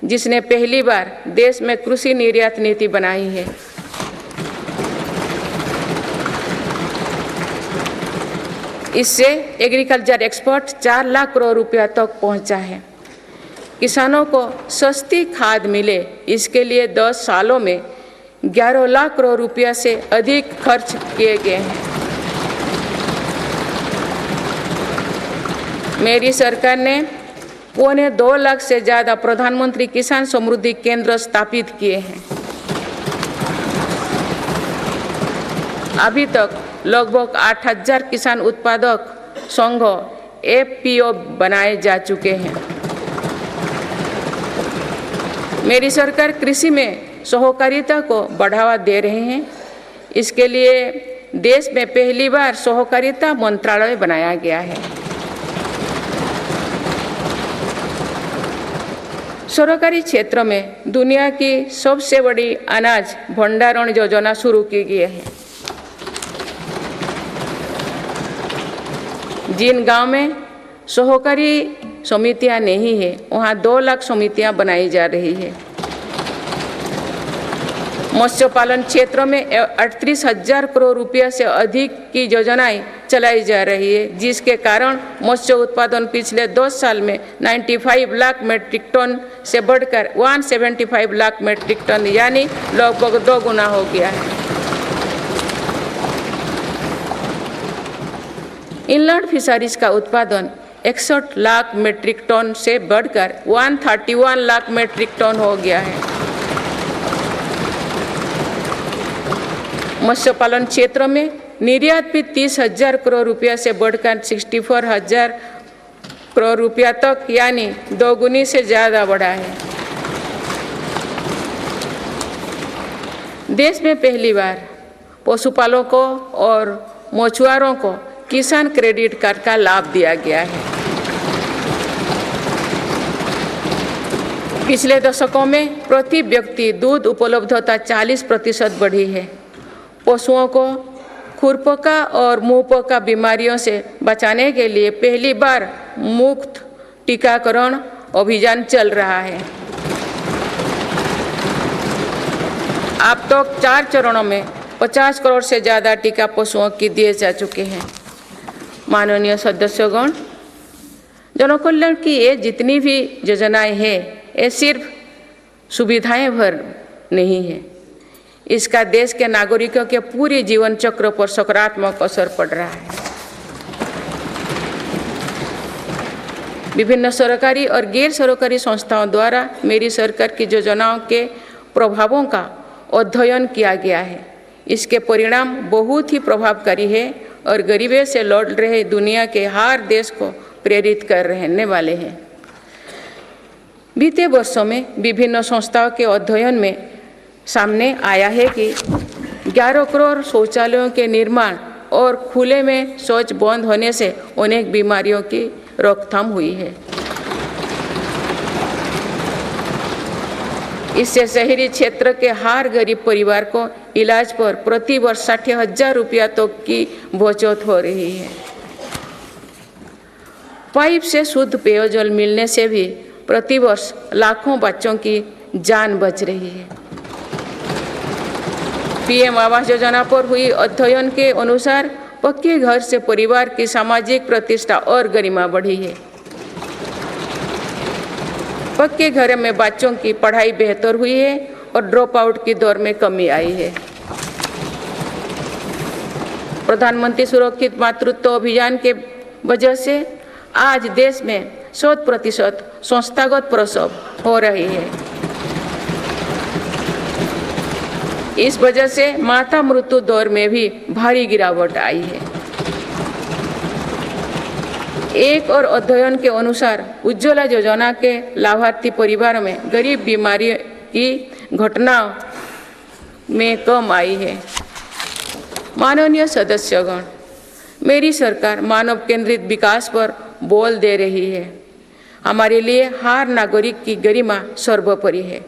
जिसने पहली बार देश में कृषि निर्यात नीति बनाई है। इससे एग्रीकल्चर एक्सपोर्ट 4 लाख करोड़ रुपया तक पहुंचा है। किसानों को सस्ती खाद मिले, इसके लिए 10 सालों में 11 लाख करोड़ रुपया से अधिक खर्च किए गए हैं। मेरी सरकार ने 1.25 लाख से ज़्यादा प्रधानमंत्री किसान समृद्धि केंद्र स्थापित किए हैं। अभी तक लगभग 8,000 किसान उत्पादक संघ एफपीओ बनाए जा चुके हैं। मेरी सरकार कृषि में सहकारिता को बढ़ावा दे रहे हैं। इसके लिए देश में पहली बार सहकारिता मंत्रालय बनाया गया है। सरकारी क्षेत्र में दुनिया की सबसे बड़ी अनाज भंडारण योजना शुरू की गई है। जिन गांव में सहकारी समितियां नहीं है, वहां 2 लाख समितियां बनाई जा रही है। मत्स्य पालन क्षेत्र में 38,000 करोड़ रुपया से अधिक की योजनाएं चलाई जा रही है, जिसके कारण मत्स्य उत्पादन पिछले 2 साल में 95 लाख मीट्रिक टन से बढ़कर 175 लाख मीट्रिक टन यानी लगभग 2 गुना हो गया है। इनलैंड फिशरीज का उत्पादन 61 लाख मीट्रिक टन से बढ़कर 131 लाख मीट्रिक टन हो गया है। मत्स्य पालन क्षेत्र में निर्यात भी 30,000 करोड़ रुपया से बढ़कर 64,000 करोड़ रुपया तक यानी 2 गुनी से ज़्यादा बढ़ा है। देश में पहली बार पशुपालकों और मछुआरों को किसान क्रेडिट कार्ड का लाभ दिया गया है। पिछले दशकों में प्रति व्यक्ति दूध उपलब्धता 40% बढ़ी है। पशुओं को खुरपका और मुंहपका बीमारियों से बचाने के लिए पहली बार मुफ्त टीकाकरण अभियान चल रहा है। अब तक 4 चरणों में 50 करोड़ से ज़्यादा टीका पशुओं की दिए जा चुके हैं। माननीय सदस्यगण, जनकल्याण की ये जितनी भी योजनाएं हैं, ये सिर्फ सुविधाएं भर नहीं है, इसका देश के नागरिकों के पूरे जीवन चक्र पर सकारात्मक असर पड़ रहा है। विभिन्न सरकारी और गैर सरकारी संस्थाओं द्वारा मेरी सरकार की योजनाओं के प्रभावों का अध्ययन किया गया है। इसके परिणाम बहुत ही प्रभावकारी है और गरीबी से लड़ रहे दुनिया के हर देश को प्रेरित कर रहने वाले हैं। बीते वर्षों में विभिन्न संस्थाओं के अध्ययन में सामने आया है कि 11 करोड़ शौचालयों के निर्माण और खुले में शौच बंद होने से अनेक बीमारियों की रोकथाम हुई है। इससे शहरी क्षेत्र के हर गरीब परिवार को इलाज पर प्रति वर्ष 60,000 रुपया तक की बचत हो रही है। पाइप से शुद्ध पेयजल मिलने से भी प्रतिवर्ष लाखों बच्चों की जान बच रही है। पीएम आवास योजना पर हुई अध्ययन के अनुसार पक्के घर से परिवार की सामाजिक प्रतिष्ठा और गरिमा बढ़ी है। पक्के घर में बच्चों की पढ़ाई बेहतर हुई है और ड्रॉप आउट की दर में कमी आई है। प्रधानमंत्री सुरक्षित मातृत्व अभियान के वजह से आज देश में 100% संस्थागत प्रसव हो रही है। इस वजह से माता मृत्यु दर में भी भारी गिरावट आई है। एक और अध्ययन के अनुसार उज्ज्वला योजना के लाभार्थी परिवारों में गरीब बीमारी की घटनाओं में कम आई है। माननीय सदस्यगण, मेरी सरकार मानव केंद्रित विकास पर बल दे रही है। हमारे लिए हर नागरिक की गरिमा सर्वोपरि है।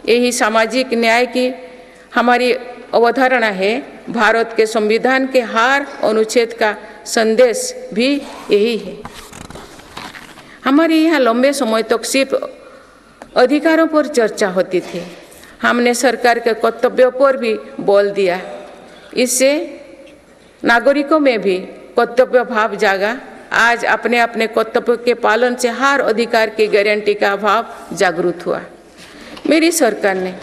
यही सामाजिक न्याय की हमारी अवधारणा है। भारत के संविधान के हर अनुच्छेद का संदेश भी यही है। हमारे यहाँ लंबे समय तक सिर्फ अधिकारों पर चर्चा होती थी। हमने सरकार के कर्तव्यों पर भी बल दिया। इससे नागरिकों में भी कर्तव्य भाव जागा। आज अपने अपने कर्तव्य के पालन से हर अधिकार की गारंटी का भाव जागृत हुआ। मेरी सरकार ने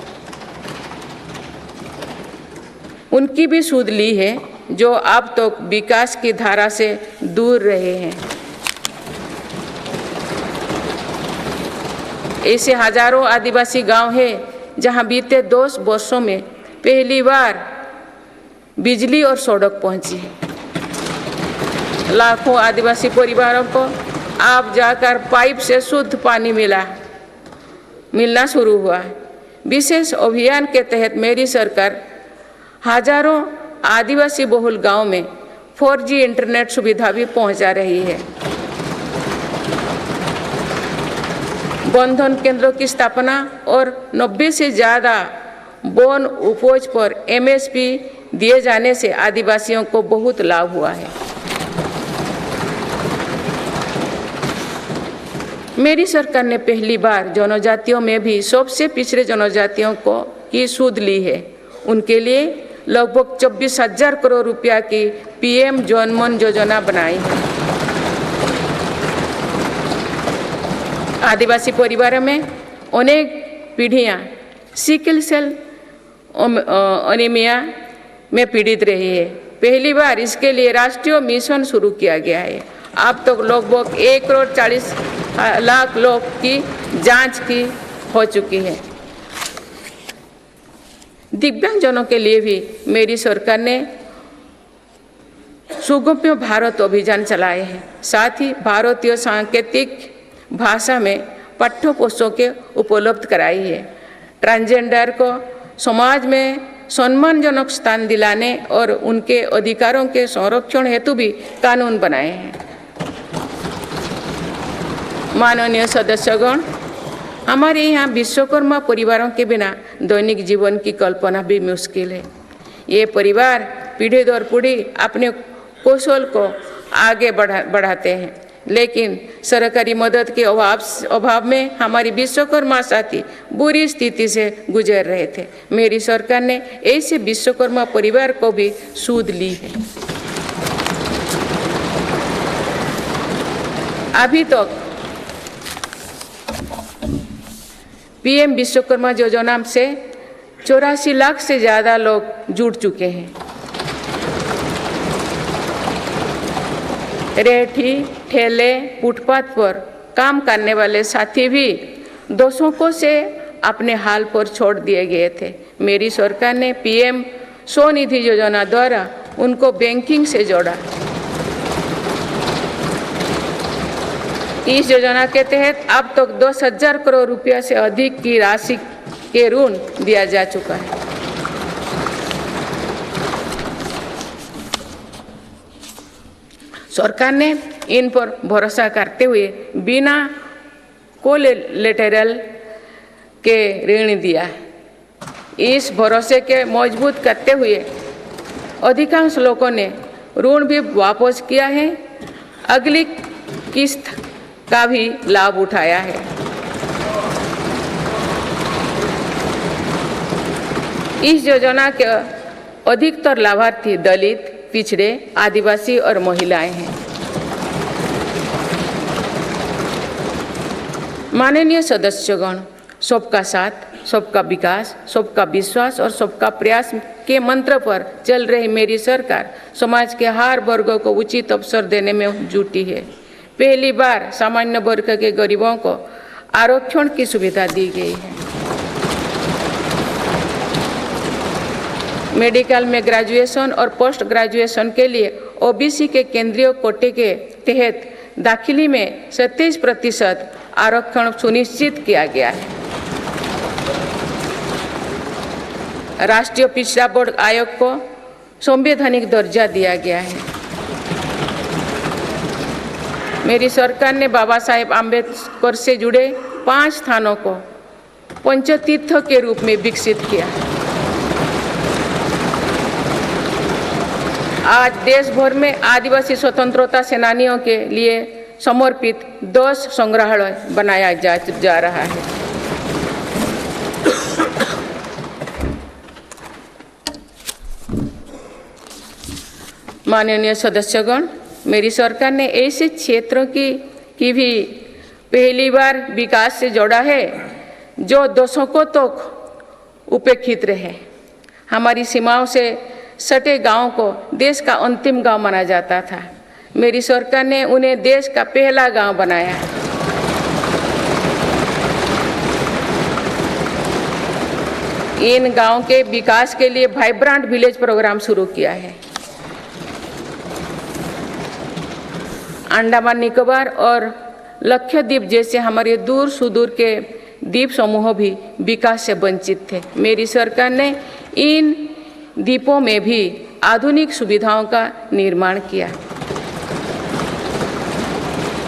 उनकी भी सुध ली है जो अब तक विकास की धारा से दूर रहे हैं। ऐसे हजारों आदिवासी गांव हैं जहां बीते 2 वर्षों में पहली बार बिजली और सड़क पहुंची है। लाखों आदिवासी परिवारों को अब जाकर पाइप से शुद्ध पानी मिलना शुरू हुआ। विशेष अभियान के तहत मेरी सरकार हजारों आदिवासी बहुल गांव में 4G इंटरनेट सुविधा भी पहुंचा रही है। बंधन केंद्रों की स्थापना और 90 से ज़्यादा वन उपज पर MSP दिए जाने से आदिवासियों को बहुत लाभ हुआ है। मेरी सरकार ने पहली बार जनजातियों में भी सबसे पिछड़े जनजातियों की सुध ली है। उनके लिए लगभग 24,000 करोड़ रुपया की PM जनमन योजना बनाई है। आदिवासी परिवारों में अनेक पीढ़ियां सिकल सेल एनीमिया में पीड़ित रही है। पहली बार इसके लिए राष्ट्रीय मिशन शुरू किया गया है। अब तक लगभग 1,40,00,000 लोग की जांच की हो चुकी है। दिव्यांगजनों के लिए भी मेरी सरकार ने सुगम्य भारत अभियान चलाए हैं। साथ ही भारतीय सांकेतिक भाषा में पाठ्य पुस्तकें उपलब्ध कराई है। ट्रांसजेंडर को समाज में सम्मानजनक स्थान दिलाने और उनके अधिकारों के संरक्षण हेतु भी कानून बनाए हैं। माननीय सदस्यगण, हमारे यहाँ विश्वकर्मा परिवारों के बिना दैनिक जीवन की कल्पना भी मुश्किल है। ये परिवार पीढ़ी दर पीढ़ी अपने कौशल को आगे बढ़ाते हैं, लेकिन सरकारी मदद के अभाव में हमारी विश्वकर्मा साथी बुरी स्थिति से गुजर रहे थे। मेरी सरकार ने ऐसे विश्वकर्मा परिवार को भी सुध ली है। अभी तक PM विश्वकर्मा योजना से 84 लाख से ज़्यादा लोग जुड़ चुके हैं। रेहड़ी, ठेले, फुटपाथ पर काम करने वाले साथी भी दशकों से अपने हाल पर छोड़ दिए गए थे। मेरी सरकार ने PM स्वनिधि योजना द्वारा उनको बैंकिंग से जोड़ा। इस योजना के तहत अब तक 10,000 करोड़ रुपया से अधिक की राशि के ऋण दिया जा चुका है। सरकार ने इन पर भरोसा करते हुए बिना कोलेटरल के ऋण दिया है। इस भरोसे के मजबूत करते हुए अधिकांश लोगों ने ऋण भी वापस किया है। अगली किस्त का भी लाभ उठाया है। इस योजना के अधिकतर लाभार्थी दलित, पिछड़े, आदिवासी और महिलाएं हैं। माननीय सदस्यगण, सबका साथ, सबका विकास, सबका विश्वास और सबका प्रयास के मंत्र पर चल रही मेरी सरकार समाज के हर वर्गों को उचित अवसर देने में जुटी है। पहली बार सामान्य वर्ग के गरीबों को आरक्षण की सुविधा दी गई है। मेडिकल में ग्रेजुएशन और पोस्ट ग्रेजुएशन के लिए ओबीसी के केंद्रीय कोटे के तहत दाखिली में 27% आरक्षण सुनिश्चित किया गया है। राष्ट्रीय पिछड़ा बोर्ड आयोग को संवैधानिक दर्जा दिया गया है। मेरी सरकार ने बाबा साहेब आम्बेडकर से जुड़े 5 स्थानों को पंचतीर्थ के रूप में विकसित किया। आज देश भर में आदिवासी स्वतंत्रता सेनानियों के लिए समर्पित 10 संग्रहालय बनाया जा रहा है। माननीय सदस्यगण, मेरी सरकार ने ऐसे क्षेत्रों की भी पहली बार विकास से जोड़ा है जो दशकों तक उपेक्षित रहे। हमारी सीमाओं से सटे गांव को देश का अंतिम गांव माना जाता था। मेरी सरकार ने उन्हें देश का पहला गांव बनाया। इन गांव के विकास के लिए वाइब्रेंट विलेज प्रोग्राम शुरू किया है। अंडमान निकोबार और लक्षद्वीप जैसे हमारे दूर सुदूर के द्वीप समूह भी विकास से वंचित थे। मेरी सरकार ने इन द्वीपों में भी आधुनिक सुविधाओं का निर्माण किया।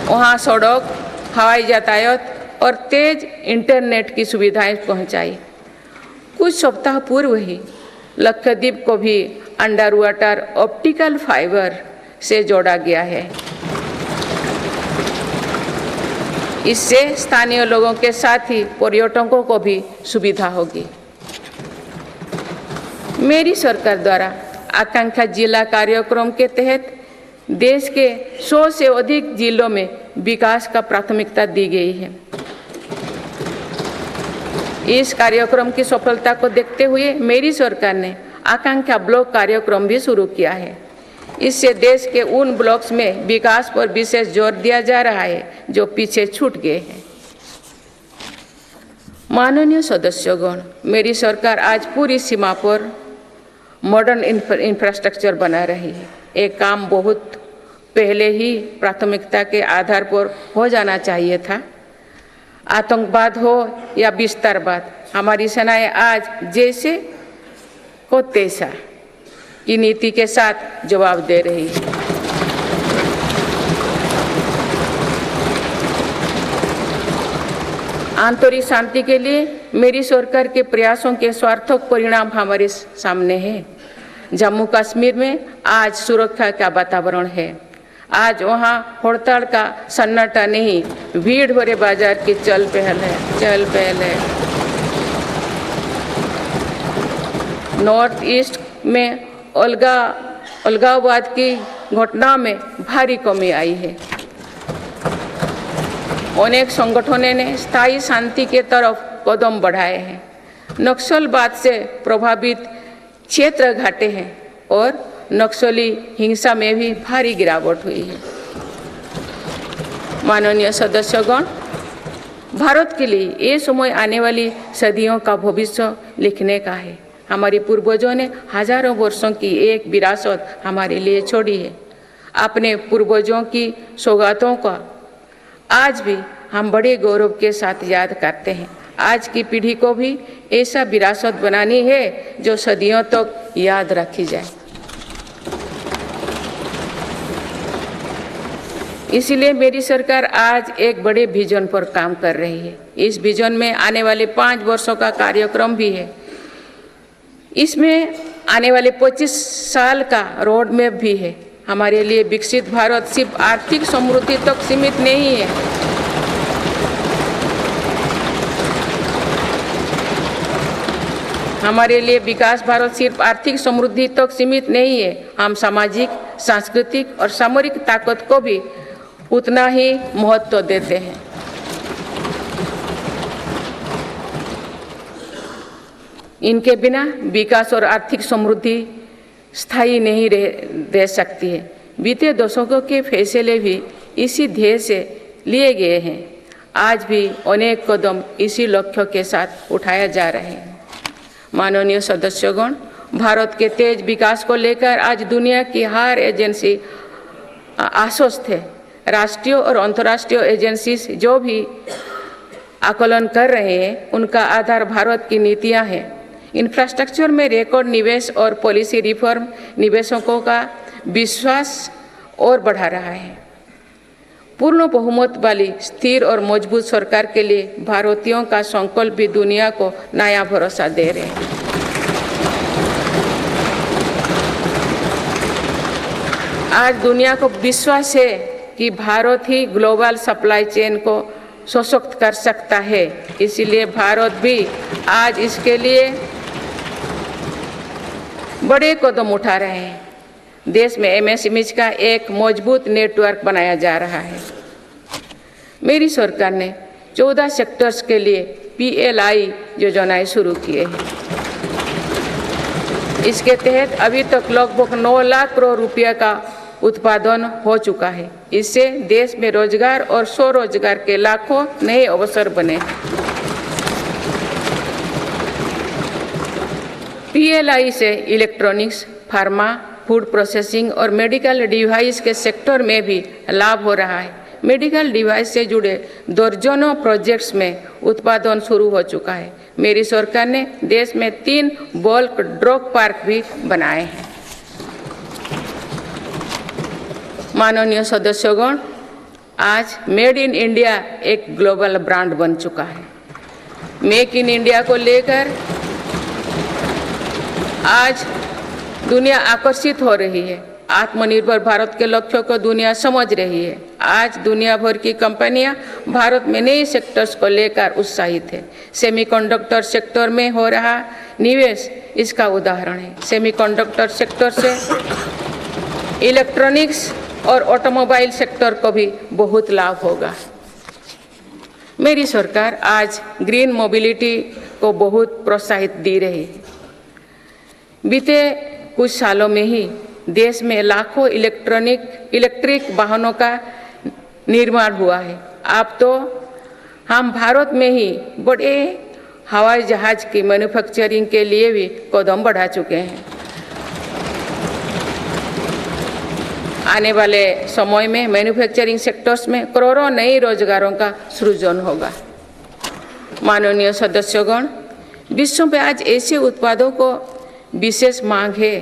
वहाँ सड़क, हवाई यातायात और तेज इंटरनेट की सुविधाएं पहुंचाई। कुछ सप्ताह पूर्व ही लक्षद्वीप को भी अंडर वाटर ऑप्टिकल फाइबर से जोड़ा गया है। इससे स्थानीय लोगों के साथ ही पर्यटकों को भी सुविधा होगी। मेरी सरकार द्वारा आकांक्षा जिला कार्यक्रम के तहत देश के 100 से अधिक जिलों में विकास का प्राथमिकता दी गई है। इस कार्यक्रम की सफलता को देखते हुए मेरी सरकार ने आकांक्षा ब्लॉक कार्यक्रम भी शुरू किया है। इससे देश के उन ब्लॉक्स में विकास पर विशेष जोर दिया जा रहा है जो पीछे छूट गए हैं। माननीय सदस्यगण, मेरी सरकार आज पूरी सीमा पर मॉडर्न इंफ्रास्ट्रक्चर बना रही है। एक काम बहुत पहले ही प्राथमिकता के आधार पर हो जाना चाहिए था। आतंकवाद हो या विस्तारवाद, हमारी सेनाएं आज जैसे को तैसा की नीति के साथ जवाब दे रही है। आंतरिक शांति के लिए मेरी सरकार के प्रयासों के सार्थक परिणाम हमारे सामने हैं। जम्मू कश्मीर में आज सुरक्षा का वातावरण है। आज वहाँ हड़ताल का सन्नाटा नहीं, भीड़ भरे बाजार की चल पहल है। नॉर्थ ईस्ट में अलगाववाद की घटना में भारी कमी आई है। अनेक संगठनों ने स्थायी शांति के तरफ कदम बढ़ाए हैं। नक्सलवाद से प्रभावित क्षेत्र घटे हैं और नक्सली हिंसा में भी भारी गिरावट हुई है। माननीय सदस्यगण, भारत के लिए ये समय आने वाली सदियों का भविष्य लिखने का है। हमारे पूर्वजों ने हजारों वर्षों की एक विरासत हमारे लिए छोड़ी है। अपने पूर्वजों की सौगातों का आज भी हम बड़े गौरव के साथ याद करते हैं। आज की पीढ़ी को भी ऐसा विरासत बनानी है जो सदियों तक याद रखी जाए। इसीलिए मेरी सरकार आज एक बड़े विजन पर काम कर रही है। इस विजन में आने वाले 5 वर्षों का कार्यक्रम भी है। इसमें आने वाले 25 साल का रोड मैप भी है। हमारे लिए विकसित भारत सिर्फ आर्थिक समृद्धि तक सीमित नहीं है, हमारे लिए विकास भारत सिर्फ आर्थिक समृद्धि तक सीमित नहीं है, हम सामाजिक, सांस्कृतिक और सामरिक ताकत को भी उतना ही महत्व देते हैं। इनके बिना विकास और आर्थिक समृद्धि स्थायी नहीं रह सकती है। बीते दशकों के फैसले भी इसी ध्येय से लिए गए हैं। आज भी अनेक कदम इसी लक्ष्य के साथ उठाया जा रहे हैं। माननीय सदस्यगण, भारत के तेज विकास को लेकर आज दुनिया की हर एजेंसी आश्वस्त है। राष्ट्रीय और अंतर्राष्ट्रीय एजेंसी जो भी आकलन कर रहे हैं, उनका आधार भारत की नीतियां हैं। इंफ्रास्ट्रक्चर में रिकॉर्ड निवेश और पॉलिसी रिफॉर्म निवेशकों का विश्वास और बढ़ा रहा है। पूर्ण बहुमत वाली स्थिर और मजबूत सरकार के लिए भारतीयों का संकल्प भी दुनिया को नया भरोसा दे रहे हैं। आज दुनिया को विश्वास है कि भारत ही ग्लोबल सप्लाई चेन को सशक्त कर सकता है। इसीलिए भारत भी आज इसके लिए बड़े कदम उठा रहे हैं। देश में एमएसएमई का एक मजबूत नेटवर्क बनाया जा रहा है। मेरी सरकार ने 14 सेक्टर्स के लिए PLI योजनाएं शुरू किए हैं। इसके तहत अभी तक लगभग 9 लाख करोड़ रुपये का उत्पादन हो चुका है। इससे देश में रोजगार और स्वरोजगार के लाखों नए अवसर बने। PLI से इलेक्ट्रॉनिक्स, फार्मा, फूड प्रोसेसिंग और मेडिकल डिवाइस के सेक्टर में भी लाभ हो रहा है। मेडिकल डिवाइस से जुड़े दर्जनों प्रोजेक्ट्स में उत्पादन शुरू हो चुका है। मेरी सरकार ने देश में 3 बल्क ड्रग पार्क भी बनाए हैं। माननीय सदस्यगण, आज मेड इन इंडिया एक ग्लोबल ब्रांड बन चुका है। मेक इन इंडिया को लेकर आज दुनिया आकर्षित हो रही है। आत्मनिर्भर भारत के लक्ष्य को दुनिया समझ रही है। आज दुनिया भर की कंपनियां भारत में नए सेक्टर्स को लेकर उत्साहित है। सेमीकंडक्टर सेक्टर में हो रहा निवेश इसका उदाहरण है। सेमीकंडक्टर सेक्टर से इलेक्ट्रॉनिक्स और ऑटोमोबाइल सेक्टर को भी बहुत लाभ होगा। मेरी सरकार आज ग्रीन मोबिलिटी को बहुत प्रोत्साहित दे रही है। बीते कुछ सालों में ही देश में लाखों इलेक्ट्रिक वाहनों का निर्माण हुआ है। अब तो हम भारत में ही बड़े हवाई जहाज की मैन्युफैक्चरिंग के लिए भी कदम बढ़ा चुके हैं। आने वाले समय में मैन्युफैक्चरिंग सेक्टर्स में करोड़ों नए रोजगारों का सृजन होगा। माननीय सदस्यगण, विश्व में आज ऐसे उत्पादों को विशेष मांग है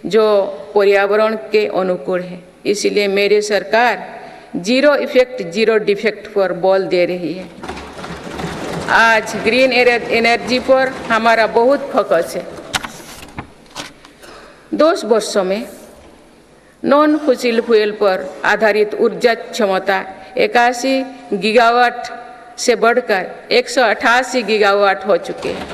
जो पर्यावरण के अनुकूल है। इसलिए मेरी सरकार जीरो इफेक्ट जीरो डिफेक्ट पर बल दे रही है। आज ग्रीन एनर्जी पर हमारा बहुत फोकस है। 2 वर्षों में नॉन फॉसिल फ्यूल पर आधारित ऊर्जा क्षमता 81 गीगावाट से बढ़कर 188 गीगावाट हो चुके हैं।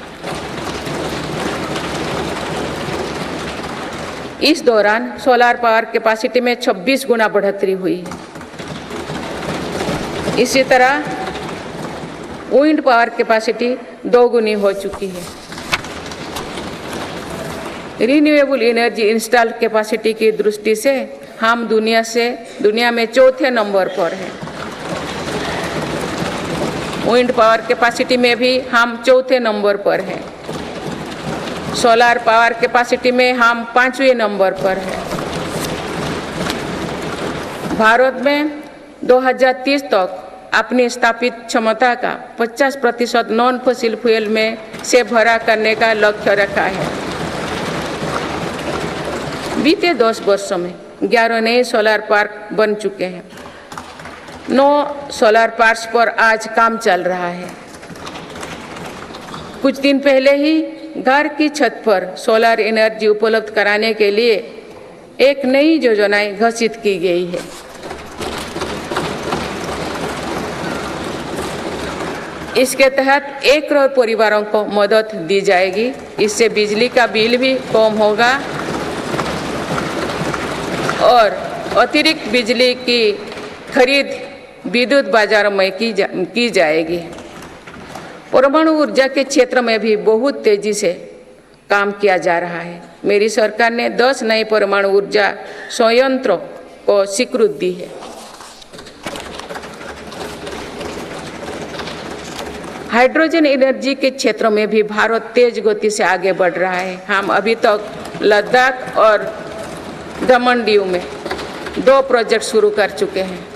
इस दौरान सोलर पावर कैपेसिटी में 26 गुना बढ़ोतरी हुई है। इसी तरह विंड पावर कैपेसिटी 2 गुनी हो चुकी है। रिन्यूएबल एनर्जी इंस्टॉल कैपेसिटी की दृष्टि से हम दुनिया में 4थे नंबर पर हैं। विंड पावर कैपेसिटी में भी हम 4थे नंबर पर हैं। सोलर पावर कैपेसिटी में हम 5वें नंबर पर हैं। भारत में 2030 तक अपनी स्थापित क्षमता का 50% नॉन फॉसिल फ्यूल में से भरा करने का लक्ष्य रखा है। बीते 10 वर्षों में 11 नए सोलर पार्क बन चुके हैं। 9 सोलर पार्क्स पर आज काम चल रहा है। कुछ दिन पहले ही घर की छत पर सोलर एनर्जी उपलब्ध कराने के लिए एक नई योजना घोषित की गई है। इसके तहत 1 करोड़ परिवारों को मदद दी जाएगी। इससे बिजली का बिल भी कम होगा और अतिरिक्त बिजली की खरीद विद्युत बाजारों में की जाएगी। परमाणु ऊर्जा के क्षेत्र में भी बहुत तेजी से काम किया जा रहा है। मेरी सरकार ने 10 नए परमाणु ऊर्जा संयंत्रों को स्वीकृति दी है। हाइड्रोजन एनर्जी के क्षेत्र में भी भारत तेज गति से आगे बढ़ रहा है। हम अभी तक लद्दाख और दमन दीव में 2 प्रोजेक्ट शुरू कर चुके हैं।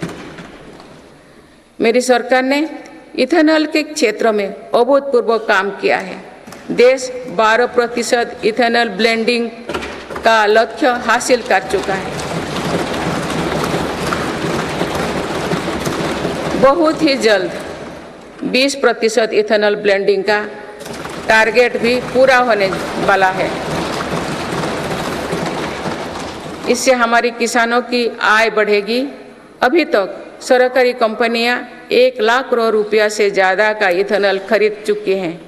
मेरी सरकार ने इथेनॉल के क्षेत्र में अभूतपूर्व काम किया है। देश 12% इथेनॉल ब्लेंडिंग का लक्ष्य हासिल कर चुका है। बहुत ही जल्द 20% इथेनॉल ब्लेंडिंग का टारगेट भी पूरा होने वाला है। इससे हमारे किसानों की आय बढ़ेगी। अभी तक सरकारी कंपनियां 1 लाख करोड़ रुपया से ज़्यादा का इथेनॉल खरीद चुकी हैं।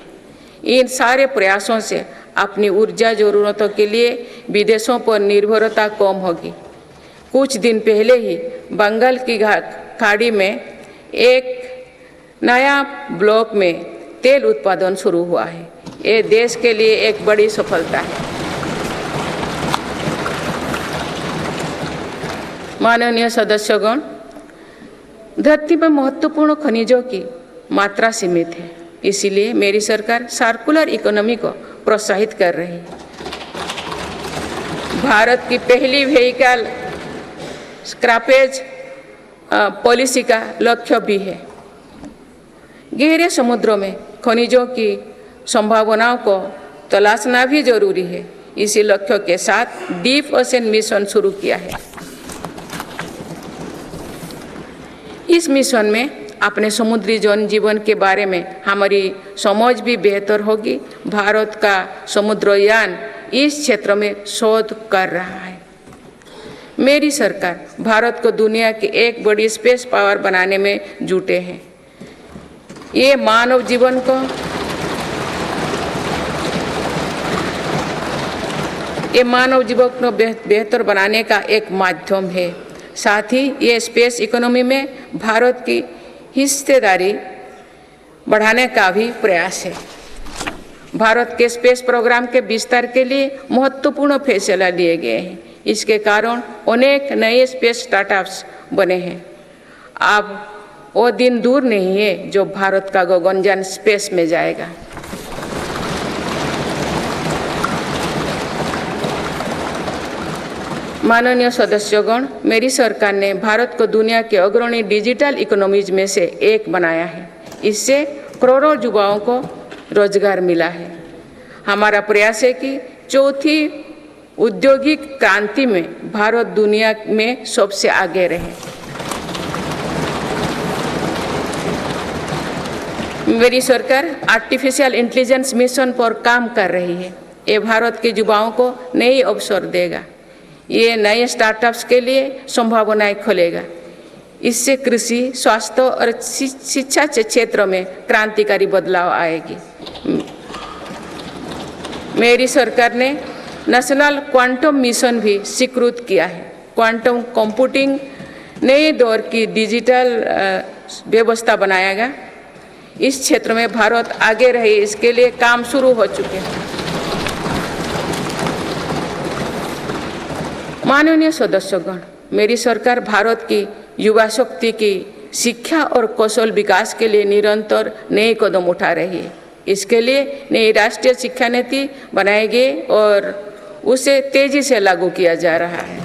इन सारे प्रयासों से अपनी ऊर्जा जरूरतों के लिए विदेशों पर निर्भरता कम होगी। कुछ दिन पहले ही बंगाल की खाड़ी में एक नया ब्लॉक में तेल उत्पादन शुरू हुआ है। ये देश के लिए एक बड़ी सफलता है। माननीय सदस्यगण, धरती में महत्वपूर्ण खनिजों की मात्रा सीमित है, इसीलिए मेरी सरकार सर्कुलर इकोनॉमी को प्रोत्साहित कर रही है। भारत की पहली व्हीकल स्क्रैपेज पॉलिसी का लक्ष्य भी है। गहरे समुद्रों में खनिजों की संभावनाओं को तलाशना भी जरूरी है। इसी लक्ष्य के साथ डीप ओशन मिशन शुरू किया है। इस मिशन में अपने समुद्री जनजीवन के बारे में हमारी समझ भी बेहतर होगी। भारत का समुद्रयान इस क्षेत्र में शोध कर रहा है। मेरी सरकार भारत को दुनिया की एक बड़ी स्पेस पावर बनाने में जुटे हैं। ये मानव जीवन को बेहतर बनाने का एक माध्यम है। साथ ही ये स्पेस इकोनॉमी में भारत की हिस्सेदारी बढ़ाने का भी प्रयास है। भारत के स्पेस प्रोग्राम के विस्तार के लिए महत्वपूर्ण फैसला लिए गए हैं। इसके कारण अनेक नए स्पेस स्टार्टअप्स बने हैं। अब वो दिन दूर नहीं है जो भारत का गगनयान स्पेस में जाएगा। माननीय सदस्यगण, मेरी सरकार ने भारत को दुनिया के अग्रणी डिजिटल इकोनॉमीज में से एक बनाया है। इससे करोड़ों युवाओं को रोजगार मिला है। हमारा प्रयास है कि चौथी औद्योगिक क्रांति में भारत दुनिया में सबसे आगे रहे। मेरी सरकार आर्टिफिशियल इंटेलिजेंस मिशन पर काम कर रही है। ये भारत के युवाओं को नए अवसर देगा। ये नए स्टार्टअप्स के लिए संभावनाएं खोलेगा। इससे कृषि, स्वास्थ्य और शिक्षा के क्षेत्र में क्रांतिकारी बदलाव आएगी। मेरी सरकार ने नेशनल क्वांटम मिशन भी स्वीकृत किया है। क्वांटम कंप्यूटिंग नए दौर की डिजिटल व्यवस्था बनाएगा। इस क्षेत्र में भारत आगे रहे, इसके लिए काम शुरू हो चुके हैं। माननीय सदस्यगण, मेरी सरकार भारत की युवा शक्ति की शिक्षा और कौशल विकास के लिए निरंतर नए कदम उठा रही है। इसके लिए नई राष्ट्रीय शिक्षा नीति बनाई गई और उसे तेजी से लागू किया जा रहा है।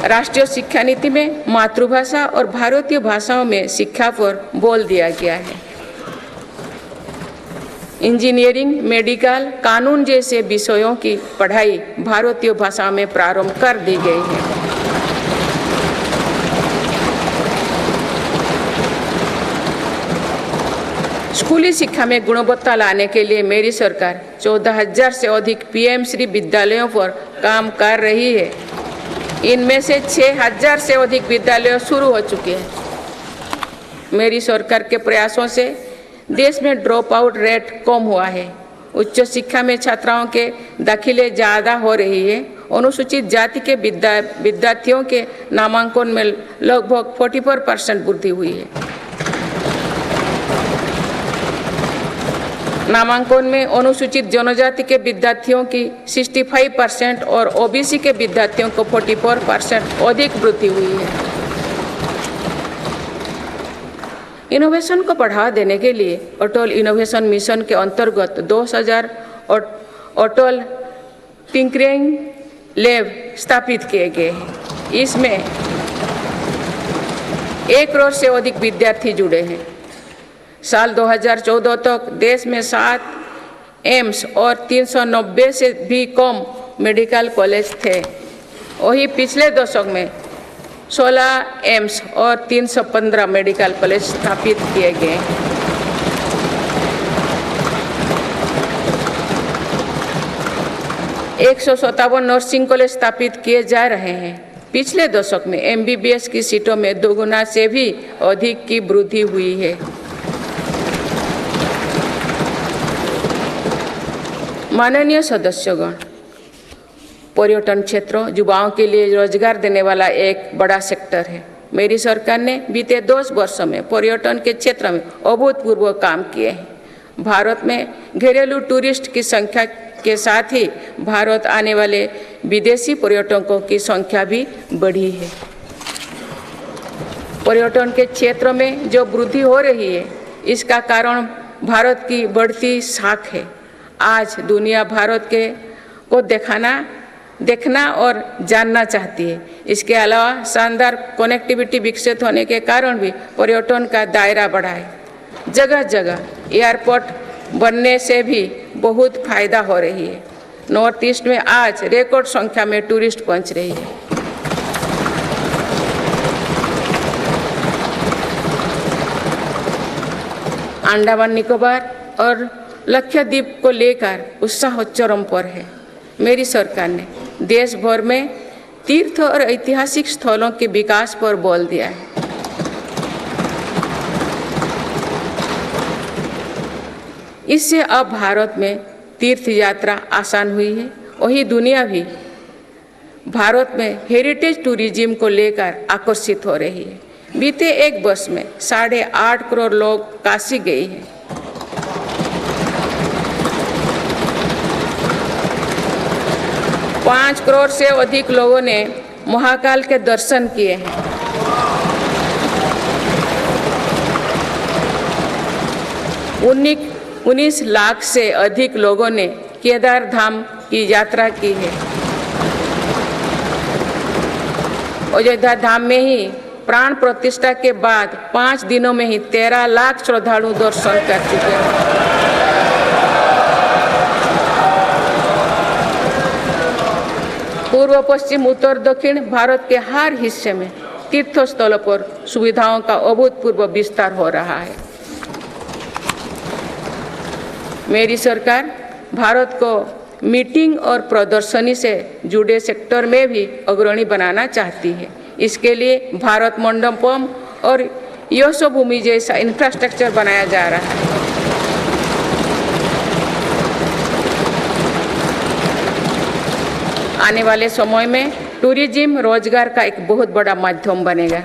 राष्ट्रीय शिक्षा नीति में मातृभाषा और भारतीय भाषाओं में शिक्षा पर बल दिया गया है। इंजीनियरिंग, मेडिकल, कानून जैसे विषयों की पढ़ाई भारतीय भाषा में प्रारंभ कर दी गई है। स्कूली शिक्षा में गुणवत्ता लाने के लिए मेरी सरकार 14,000 से अधिक पीएम श्री विद्यालयों पर काम कर रही है। इनमें से 6,000 से अधिक विद्यालय शुरू हो चुके हैं। मेरी सरकार के प्रयासों से देश में ड्रॉप आउट रेट कम हुआ है। उच्च शिक्षा में छात्राओं के दाखिले ज़्यादा हो रही है। अनुसूचित जाति के विद्यार्थियों के नामांकन में लगभग 44% वृद्धि हुई है। नामांकन में अनुसूचित जनजाति के विद्यार्थियों की 65% और ओबीसी के विद्यार्थियों को 44% अधिक वृद्धि हुई है। इनोवेशन को बढ़ावा देने के लिए अटल इनोवेशन मिशन के अंतर्गत 2000 अटल टिंकरिंग लैब स्थापित किए गए हैं। इसमें 1 करोड़ से अधिक विद्यार्थी जुड़े हैं। साल 2014 तक देश में 7 एम्स और 390 से भी कम मेडिकल कॉलेज थे। वही पिछले दशक में 16 एम्स और 315 मेडिकल कॉलेज स्थापित किए गए। 157 नर्सिंग कॉलेज स्थापित किए जा रहे हैं। पिछले दशक में एमबीबीएस की सीटों में 2 गुना से भी अधिक की वृद्धि हुई है। माननीय सदस्यगण, पर्यटन क्षेत्र युवाओं के लिए रोजगार देने वाला एक बड़ा सेक्टर है। मेरी सरकार ने बीते 10 वर्षों में पर्यटन के क्षेत्र में अभूतपूर्व काम किए हैं। भारत में घरेलू टूरिस्ट की संख्या के साथ ही भारत आने वाले विदेशी पर्यटकों की संख्या भी बढ़ी है। पर्यटन के क्षेत्र में जो वृद्धि हो रही है, इसका कारण भारत की बढ़ती साख है। आज दुनिया भारत को देखना और जानना चाहती है। इसके अलावा शानदार कनेक्टिविटी विकसित होने के कारण भी पर्यटन का दायरा बढ़ा है। जगह जगह एयरपोर्ट बनने से भी बहुत फायदा हो रही है। नॉर्थ ईस्ट में आज रिकॉर्ड संख्या में टूरिस्ट पहुंच रही है। अंडमान निकोबार और लक्षद्वीप को लेकर उत्साह चरम पर है। मेरी सरकार ने देश भर में तीर्थ और ऐतिहासिक स्थलों के विकास पर बल दिया है। इससे अब भारत में तीर्थ यात्रा आसान हुई है। वही दुनिया भी भारत में हेरिटेज टूरिज्म को लेकर आकर्षित हो रही है। बीते 1 वर्ष में 8.5 करोड़ लोग काशी गए हैं। पाँच करोड़ से अधिक लोगों ने महाकाल के दर्शन किए हैं। उन्नीस लाख से अधिक लोगों ने केदार धाम की यात्रा की है। अयोध्या धाम में ही प्राण प्रतिष्ठा के बाद 5 दिनों में ही 13 लाख श्रद्धालु दर्शन कर चुके हैं। पूर्व पश्चिम उत्तर दक्षिण भारत के हर हिस्से में तीर्थ स्थलों पर सुविधाओं का अभूतपूर्व विस्तार हो रहा है। मेरी सरकार भारत को मीटिंग और प्रदर्शनी से जुड़े सेक्टर में भी अग्रणी बनाना चाहती है। इसके लिए भारत मंडपम और यशोभूमि जैसा इंफ्रास्ट्रक्चर बनाया जा रहा है। आने वाले समय में टूरिज्म रोजगार का एक बहुत बड़ा माध्यम बनेगा।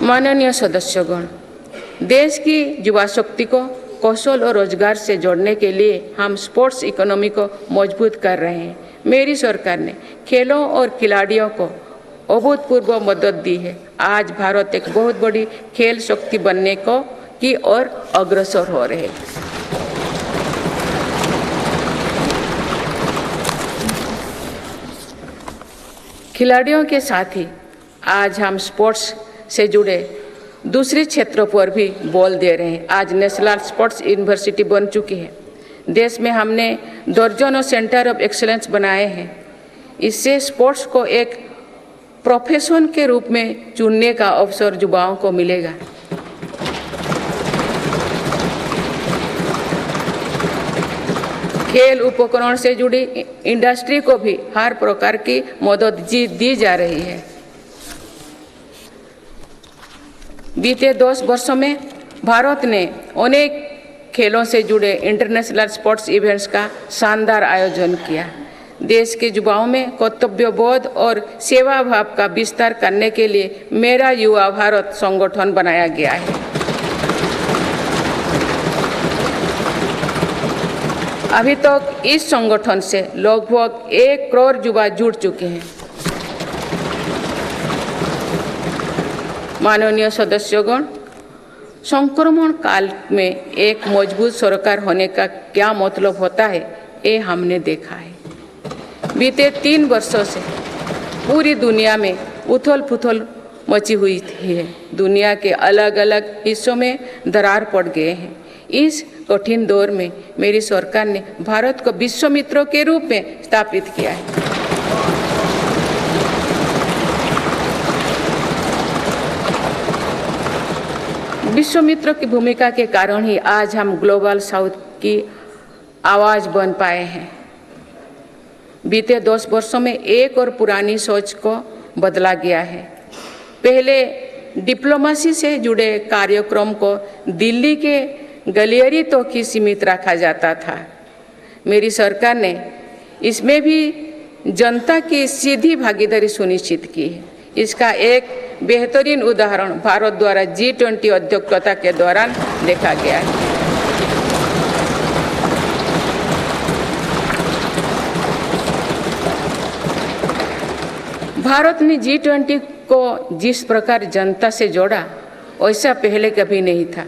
माननीय सदस्यगण, देश की युवा शक्ति को कौशल और रोजगार से जोड़ने के लिए हम स्पोर्ट्स इकोनॉमी को मजबूत कर रहे हैं। मेरी सरकार ने खेलों और खिलाड़ियों को अभूतपूर्व मदद दी है। आज भारत एक बहुत बड़ी खेल शक्ति बनने की ओर अग्रसर हो रहे हैं। खिलाड़ियों के साथ ही आज हम स्पोर्ट्स से जुड़े दूसरे क्षेत्रों पर भी बल दे रहे हैं। आज नेशनल स्पोर्ट्स यूनिवर्सिटी बन चुकी है। देश में हमने दर्जनों सेंटर ऑफ एक्सीलेंस बनाए हैं। इससे स्पोर्ट्स को एक प्रोफेशन के रूप में चुनने का अवसर युवाओं को मिलेगा। खेल उपकरण से जुड़ी इंडस्ट्री को भी हर प्रकार की मदद दी जा रही है। बीते 10 वर्षों में भारत ने अनेक खेलों से जुड़े इंटरनेशनल स्पोर्ट्स इवेंट्स का शानदार आयोजन किया। देश के युवाओं में कर्तव्यबोध और सेवा भाव का विस्तार करने के लिए मेरा युवा भारत संगठन बनाया गया है। अभी तक इस संगठन से लगभग 1 करोड़ युवा जुड़ चुके हैं। माननीय सदस्यगण, संक्रमण काल में एक मजबूत सरकार होने का क्या मतलब होता है, ये हमने देखा है। बीते 3 वर्षों से पूरी दुनिया में उथल पुथल मची हुई है। दुनिया के अलग अलग हिस्सों में दरार पड़ गए हैं। इस कठिन दौर में मेरी सरकार ने भारत को विश्व मित्रों के रूप में स्थापित किया है। विश्व मित्र की भूमिका के कारण ही आज हम ग्लोबल साउथ की आवाज बन पाए हैं। बीते 10 वर्षों में एक और पुरानी सोच को बदला गया है। पहले डिप्लोमेसी से जुड़े कार्यक्रम को दिल्ली के गलियारे तक ही सीमित रखा जाता था। मेरी सरकार ने इसमें भी जनता की सीधी भागीदारी सुनिश्चित की है। इसका एक बेहतरीन उदाहरण भारत द्वारा G20 अध्यक्षता के दौरान देखा गया है। भारत ने G20 को जिस प्रकार जनता से जोड़ा, वैसा पहले कभी नहीं था।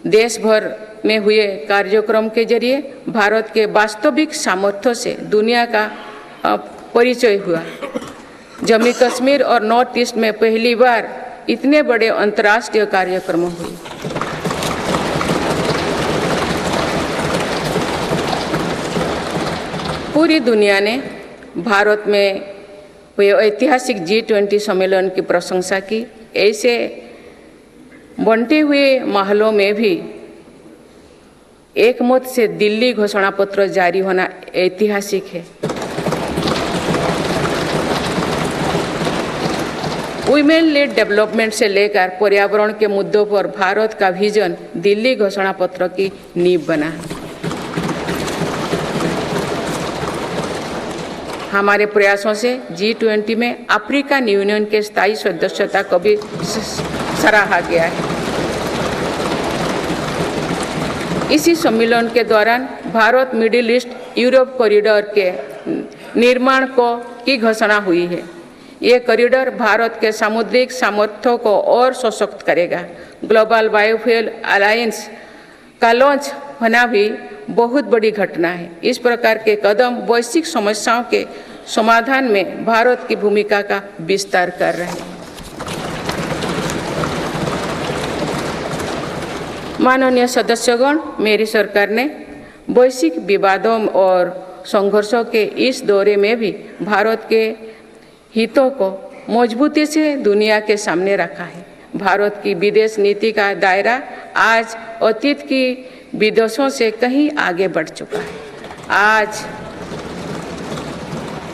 देश भर में हुए कार्यक्रम के जरिए भारत के वास्तविक सामर्थ्य से दुनिया का परिचय हुआ। जम्मू कश्मीर और नॉर्थ ईस्ट में पहली बार इतने बड़े अंतर्राष्ट्रीय कार्यक्रम हुए। पूरी दुनिया ने भारत में हुए ऐतिहासिक G20 सम्मेलन की प्रशंसा की। ऐसे बंटे हुए माहौलों में भी एक मत से दिल्ली घोषणा पत्र जारी होना ऐतिहासिक है। वुमेन लेड डेवलपमेंट से लेकर पर्यावरण के मुद्दों पर भारत का विजन दिल्ली घोषणा पत्र की नींव बना। हमारे प्रयासों से G20 में अफ्रीकन यूनियन के स्थायी सदस्यता को भी सराहा गया है। इसी सम्मेलन के दौरान Bharat middle east Europe corridor के निर्माण की घोषणा हुई है। ये कॉरिडोर भारत के सामुद्रिक सामर्थ्यों को और सशक्त करेगा। ग्लोबल बायोफ्यूल अलायंस का लॉन्च होना भी बहुत बड़ी घटना है। इस प्रकार के कदम वैश्विक समस्याओं के समाधान में भारत की भूमिका का विस्तार कर रहे हैं। माननीय सदस्यगण, मेरी सरकार ने वैश्विक विवादों और संघर्षों के इस दौरे में भी भारत के हितों को मजबूती से दुनिया के सामने रखा है। भारत की विदेश नीति का दायरा आज अतीत की विदेशों से कहीं आगे बढ़ चुका है।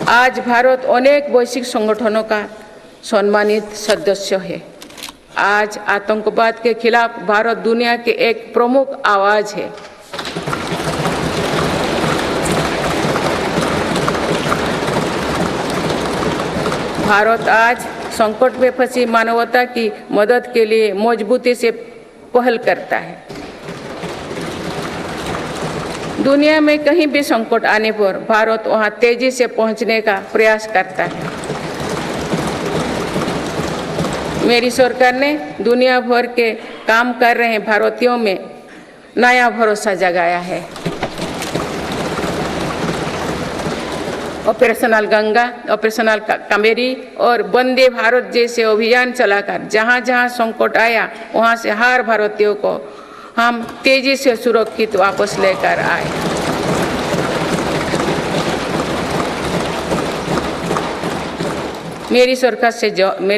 आज भारत अनेक वैश्विक संगठनों का सम्मानित सदस्य है। आज आतंकवाद के खिलाफ भारत दुनिया के एक प्रमुख आवाज है। भारत आज संकट में फंसी मानवता की मदद के लिए मजबूती से पहल करता है। दुनिया में कहीं भी संकट आने पर भारत वहां तेजी से पहुंचने का प्रयास करता है। मेरी सरकार ने दुनिया भर के काम कर रहे भारतीयों में नया भरोसा जगाया है। ऑपरेशनल गंगा, ऑपरेशनल कावेरी और वंदे भारत जैसे अभियान चलाकर जहां जहां संकट आया वहां से हर भारतीयों को हम तेजी से सुरक्षित वापस लेकर आए। मेरी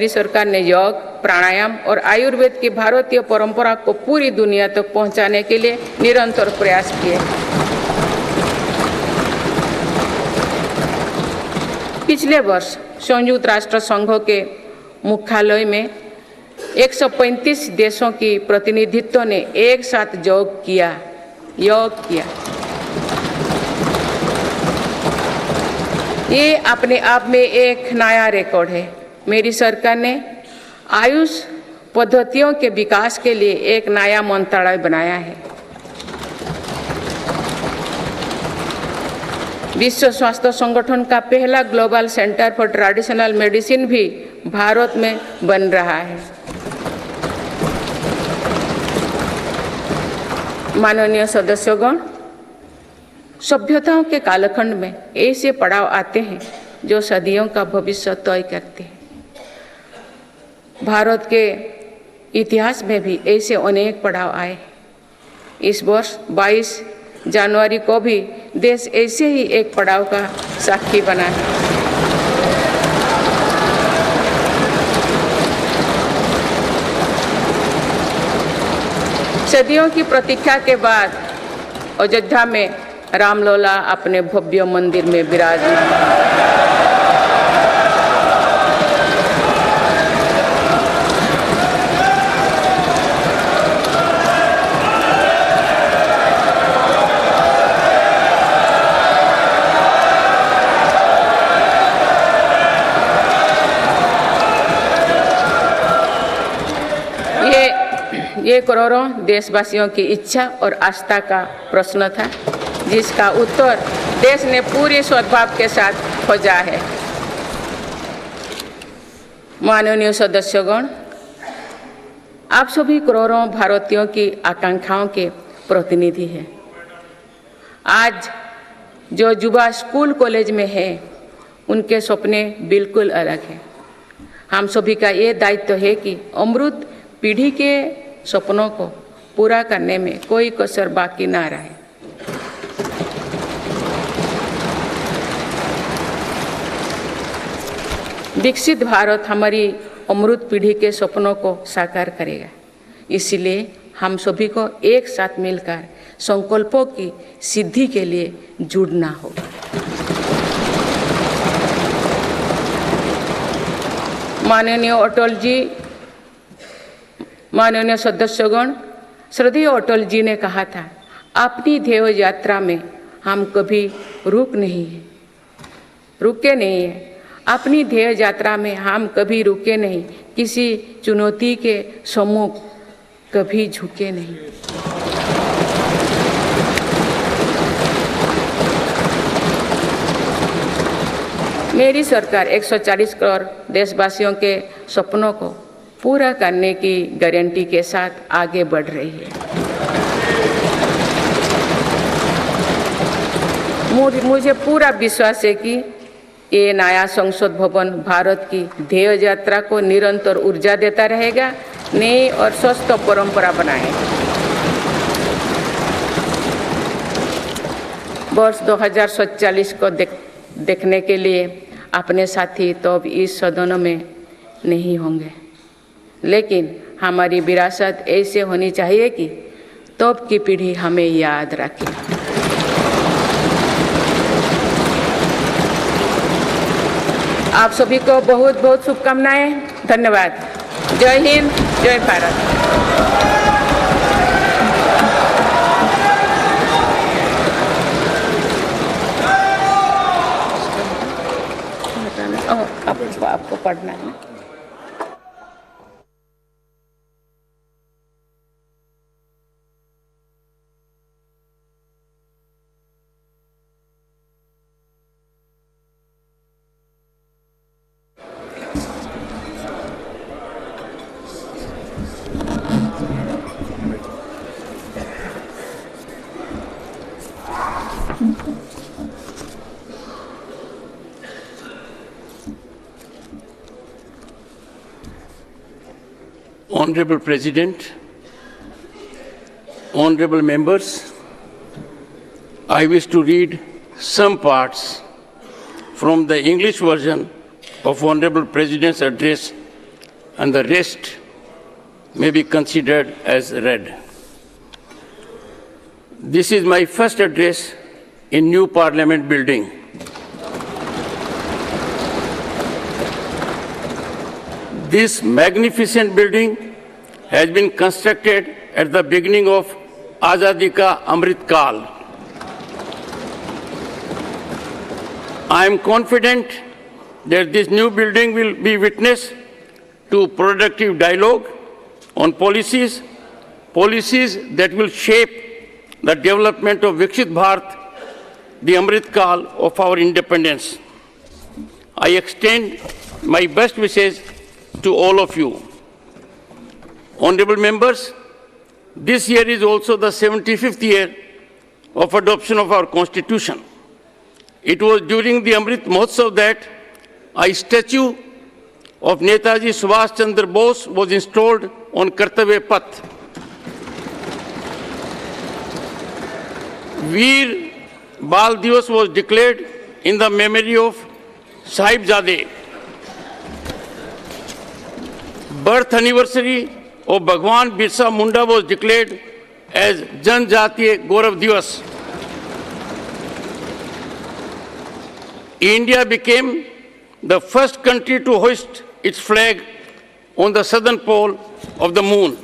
सरकार ने योग, प्राणायाम और आयुर्वेद की भारतीय परंपरा को पूरी दुनिया तक पहुंचाने के लिए निरंतर प्रयास किए। पिछले वर्ष संयुक्त राष्ट्र संघ के मुख्यालय में 135 देशों की प्रतिनिधित्व ने एक साथ योग किया। ये अपने आप में एक नया रिकॉर्ड है। मेरी सरकार ने आयुष पद्धतियों के विकास के लिए एक नया मंत्रालय बनाया है। विश्व स्वास्थ्य संगठन का पहला global centre for traditional medicine भी भारत में बन रहा है। माननीय सदस्यगण, सभ्यताओं के कालखंड में ऐसे पड़ाव आते हैं जो सदियों का भविष्य तय करते हैं। भारत के इतिहास में भी ऐसे अनेक पड़ाव आए। इस वर्ष 22 जनवरी को भी देश ऐसे ही एक पड़ाव का साक्षी बना है। सदियों की प्रतीक्षा के बाद अयोध्या में रामलला अपने भव्य मंदिर में विराजमान। ये करोड़ों देशवासियों की इच्छा और आस्था का प्रश्न था, जिसका उत्तर देश ने पूरे सद्भाव के साथ खोजा है। माननीय सदस्यगण, आप सभी करोड़ों भारतीयों की आकांक्षाओं के प्रतिनिधि हैं। आज जो युवा स्कूल कॉलेज में है, उनके सपने बिल्कुल अलग हैं। हम सभी का ये दायित्व है कि अमृत पीढ़ी के सपनों को पूरा करने में कोई कसर बाकी ना रहे। विकसित भारत हमारी अमृत पीढ़ी के सपनों को साकार करेगा। इसलिए हम सभी को एक साथ मिलकर संकल्पों की सिद्धि के लिए जुड़ना होगा। माननीय सदस्यगण, श्रद्धेय अटल जी ने कहा था, अपनी ध्येय यात्रा में हम कभी रुके नहीं हैं। अपनी ध्येय यात्रा में हम कभी रुके नहीं, किसी चुनौती के सम्मुख कभी झुके नहीं। मेरी सरकार 140 करोड़ देशवासियों के सपनों को पूरा करने की गारंटी के साथ आगे बढ़ रही है। मुझे पूरा विश्वास है कि ये नया संसद भवन भारत की ध्येय यात्रा को निरंतर ऊर्जा देता रहेगा, नई और स्वस्थ परंपरा बनाएगा। वर्ष 2047 को देखने के लिए अपने साथी तो अब इस सदन में नहीं होंगे, लेकिन हमारी विरासत ऐसे होनी चाहिए कि तब की पीढ़ी हमें याद रखे। आप सभी को बहुत बहुत शुभकामनाएं। धन्यवाद। जय हिंद, जय भारत। आपको पढ़ना है। Honorable President, honorable members, I wish to read some parts from the English version of Honorable President's address, and the rest may be considered as read. This is my first address in new Parliament building. This magnificent building has been constructed at the beginning of Azadi Ka Amrit Kal. I am confident that this new building will be witness to productive dialogue on policies that will shape the development of Viksit Bharat, the Amrit Kal of our independence. I extend my best wishes to all of you. Honorable members, this year is also the 75th year of adoption of our Constitution. It was during the Amrit Mahotsav that a statue of Netaji Subhash Chandra Bose was installed on Kartavya Path. Veer Bal Divas was declared in the memory of Sahibzade. Birth anniversary of Bhagwan Birsa Munda was declared as Janjatiya Gaurav Divas. India became the first country to hoist its flag on the southern pole of the moon.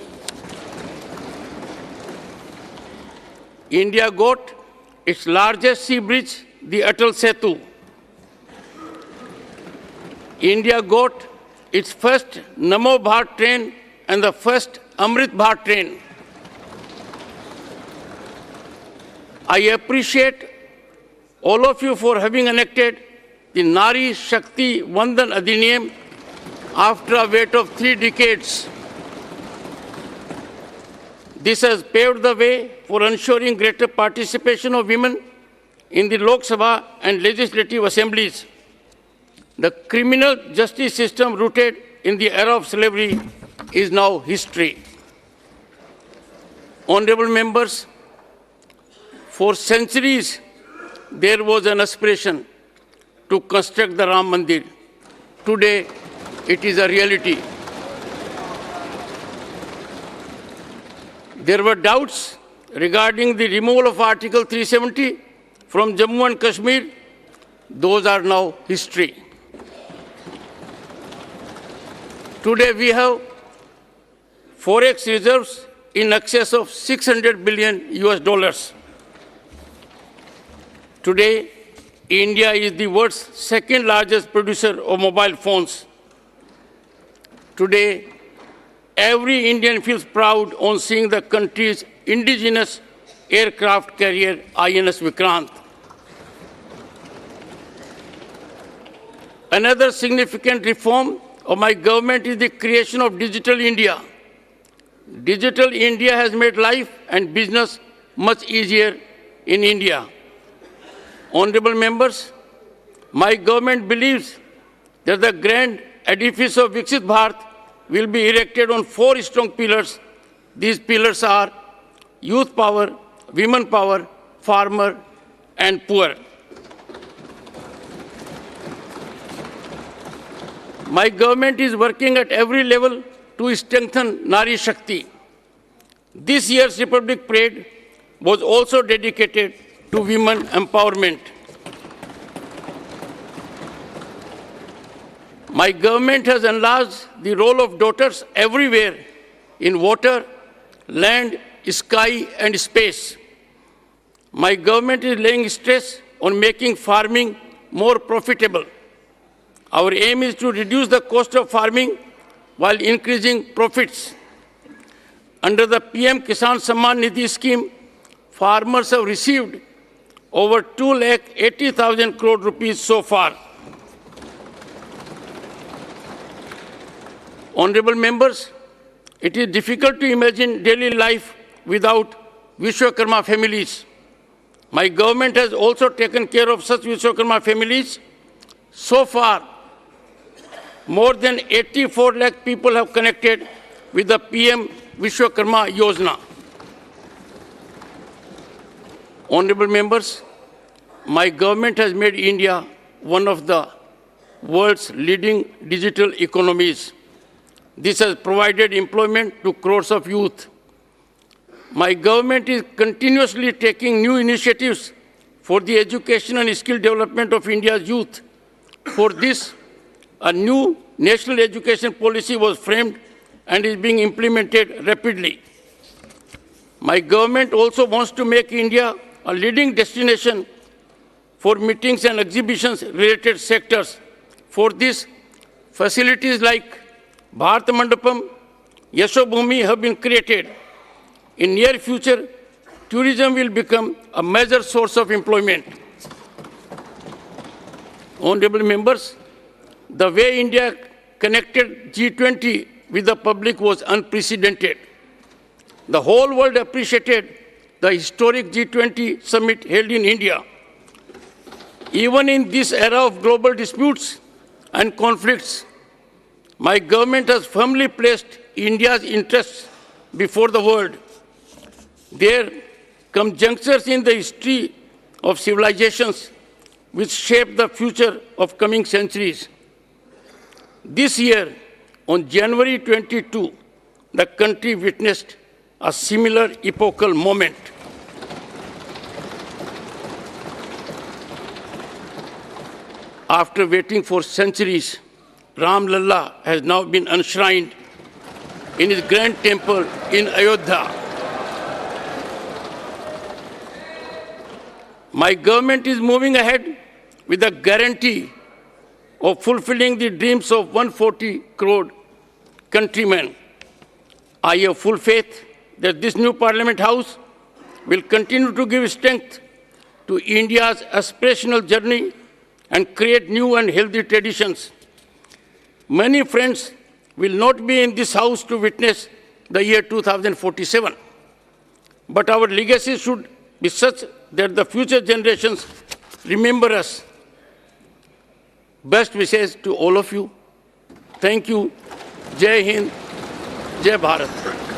India got its largest sea bridge, the Atal Setu. India got its first Namo Bharat train and the first Amrit Bharat train. I appreciate all of you for having enacted the Nari Shakti Vandan Adhiniyam after a wait of 3 decades. This has paved the way for ensuring greater participation of women in the Lok Sabha and legislative assemblies. The criminal justice system rooted in the era of slavery is now history. Honorable members, for centuries there was an aspiration to construct the Ram Mandir. Today, it is a reality. There were doubts regarding the removal of Article 370 from Jammu and Kashmir. Those are now history. Today, we have forex reserves in excess of $600 billion US. Today, India is the world's second largest producer of mobile phones. Today, every Indian feels proud on seeing the country's indigenous aircraft carrier INS Vikrant. Another significant reform of my government is the creation of Digital India. Digital India has made life and business much easier in India. Honorable members, my government believes that the grand edifice of Viksit Bharat will be erected on 4 strong pillars. These pillars are youth power, women power, farmer, and poor. My government is working at every level to strengthen Nari Shakti. This year's Republic Parade was also dedicated to women empowerment. My government has enlarged the role of daughters everywhere in water, land, sky, and space. My government is laying stress on making farming more profitable. Our aim is to reduce the cost of farming while increasing profits. Under the PM Kisan Samman Nidhi scheme, farmers have received over 2,80,000 crore rupees so far. Honorable members, it is difficult to imagine daily life without Vishwakarma families. My government has also taken care of such Vishwakarma families. So far, more than 84 lakh people have connected with the PM Vishwakarma Yojana. Honorable members, my government has made India one of the world's leading digital economies. This has provided employment to crores of youth. My government is continuously taking new initiatives for the education and skill development of India's youth. For this, a new national education policy was framed and is being implemented rapidly. My government also wants to make India a leading destination for meetings and exhibitions related sectors. For this, facilities like Bharat Mandapam, Yashobhumi have been created. In near future, tourism will become a major source of employment. Honorable members, the way India connected G20 with the public was unprecedented. The whole world appreciated the historic G20 summit held in India. Even in this era of global disputes and conflicts, my government has firmly placed India's interests before the world. There come junctures in the history of civilizations which shape the future of coming centuries. This year, on January 22, the country witnessed a similar epochal moment. After waiting for centuries, Ram Lalla has now been enshrined in his grand temple in Ayodhya. My government is moving ahead with the guarantee of fulfilling the dreams of 140 crore countrymen. I have full faith that this new Parliament House will continue to give strength to India's aspirational journey and create new and healthy traditions. Many friends will not be in this House to witness the year 2047, but our legacy should be such that the future generations remember us. Best wishes to all of you. Thank you. Jai Hind, Jai Bharat.